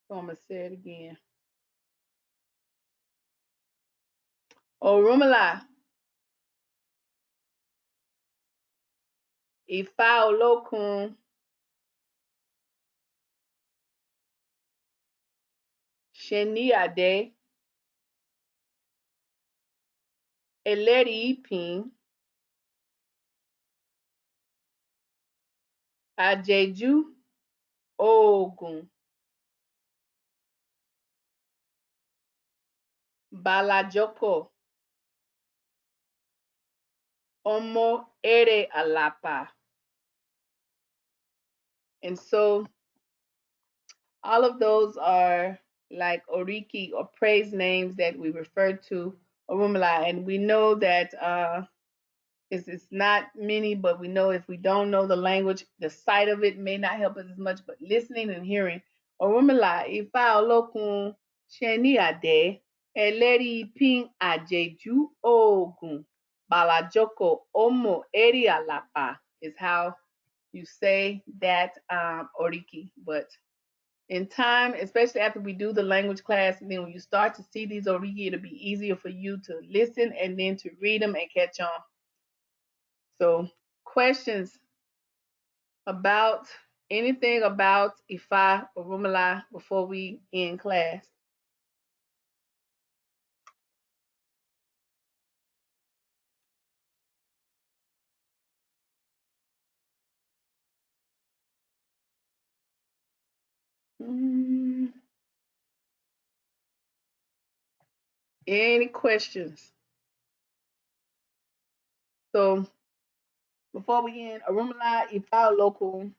So I'm going to say it again. Orunmila, Ifá Olókun, Ṣeni Adé, Ẹlẹ́rìí ìpín, Àjẹ̀jú Òògùn, Bàlàjọ́kọ̀, Ọmọ Ere Àlàpà. And so all of those are like oriki or praise names that we refer to Orunmila, and we know that it's not many, but we know if we don't know the language, the sight of it may not help us as much, but listening and hearing Orunmila, Ifá Olókun Ṣeni Adé, Ẹlẹ́rìí ìpín Àjẹ̀jú Òògùn, Bàlàjọ́kọ̀ Ọmọ Ere Àlàpà is how you say that oriki. But in time, especially after we do the language class, and then when you start to see these origi, it'll be easier for you to listen and then to read them and catch on. So, questions about Anything about Ifa or Rumala before we end class? Mm, any questions? So before we end, Orunmila Ifa local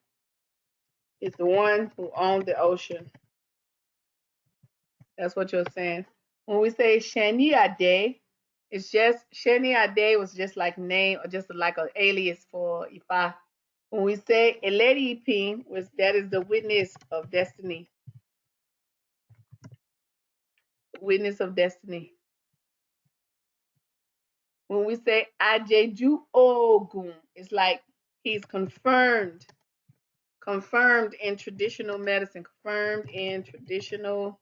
is the one who owns the ocean. That's what you're saying. When we say Shani Ade, it's just Shani Ade was just like name or just like an alias for Ifa. When we say Eleri Ipin, was that is the witness of destiny. Witness of destiny. When we say Ajeju Ogun, it's like he's confirmed in traditional medicine, confirmed in traditional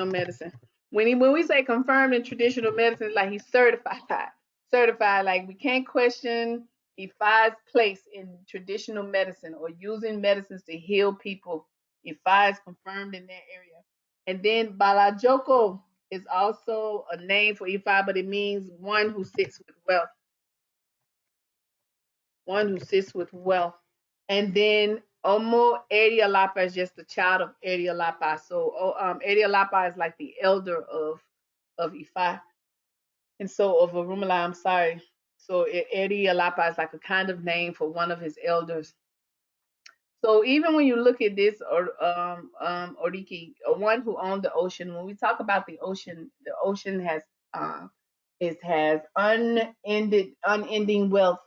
medicine. When we say confirmed in traditional medicine, it's like he's certified. Certified, like we can't question Ifa's place in traditional medicine or using medicines to heal people. Ifa is confirmed in that area. And then Balajoko is also a name for Ifa, but it means one who sits with wealth. One who sits with wealth. And then Omo Erialapa is just the child of Erialapa. So Erialapa is like the elder of Ifa. And so of Orunmila, I'm sorry. So Erialapa is like a kind of name for one of his elders. So even when you look at this or Oriki, one who owned the ocean, when we talk about the ocean has uh, it has unending wealth.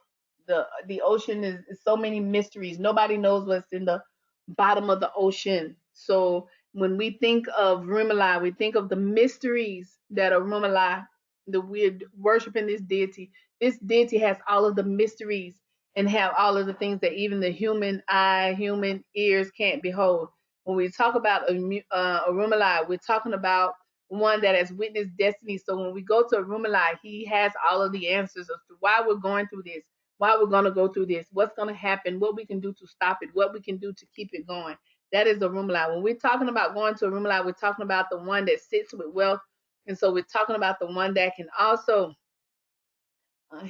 The ocean is so many mysteries. Nobody knows what's in the bottom of the ocean. So when we think of Rumala, we think of the mysteries that are Rumala, the we're worshiping this deity. This deity has all of the mysteries and have all of the things that even the human eye, human ears can't behold. When we talk about Orunmila, we're talking about one that has witnessed destiny. So when we go to Orunmila, he has all of the answers as to why we're going through this, why we're going to go through this, what's going to happen, what we can do to stop it, what we can do to keep it going. That is Orunmila. When we're talking about going to Orunmila, we're talking about the one that sits with wealth. And so we're talking about the one that can also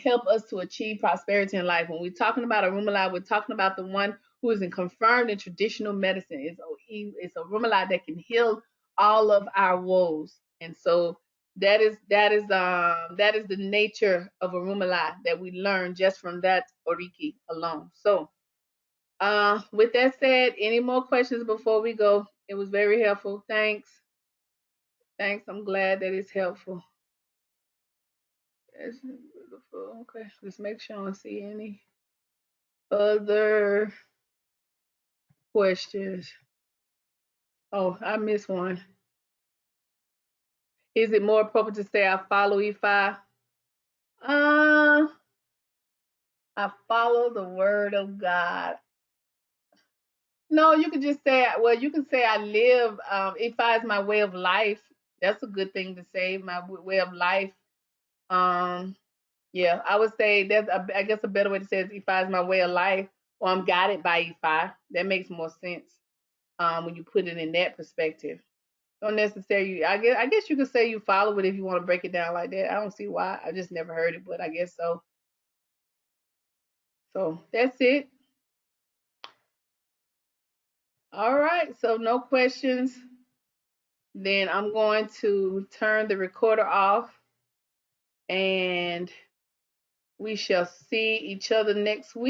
help us to achieve prosperity in life. When we're talking about Orunmila, we're talking about the one who is confirmed in traditional medicine. It's Orunmila that can heal all of our woes. And so that is the nature of Orunmila that we learn just from that Oriki alone. So with that said, any more questions before we go? It was very helpful. Thanks. Thanks. I'm glad that it's helpful. That's beautiful. Okay, let's make sure I see any other questions. Oh, I missed one. Is it more appropriate to say I follow E5? Uh, I follow the word of God. No, you can just say, well, you can say I live. E5 is my way of life. That's a good thing to say, my way of life. Um, yeah, I would say I guess a better way to say is E5 is my way of life, or I'm guided by E5. That makes more sense when you put it in that perspective. Don't necessarily. I guess you could say you follow it if you want to break it down like that. I don't see why. I just never heard it, but I guess so. So that's it. All right. So no questions. Then I'm going to turn the recorder off, and we shall see each other next week.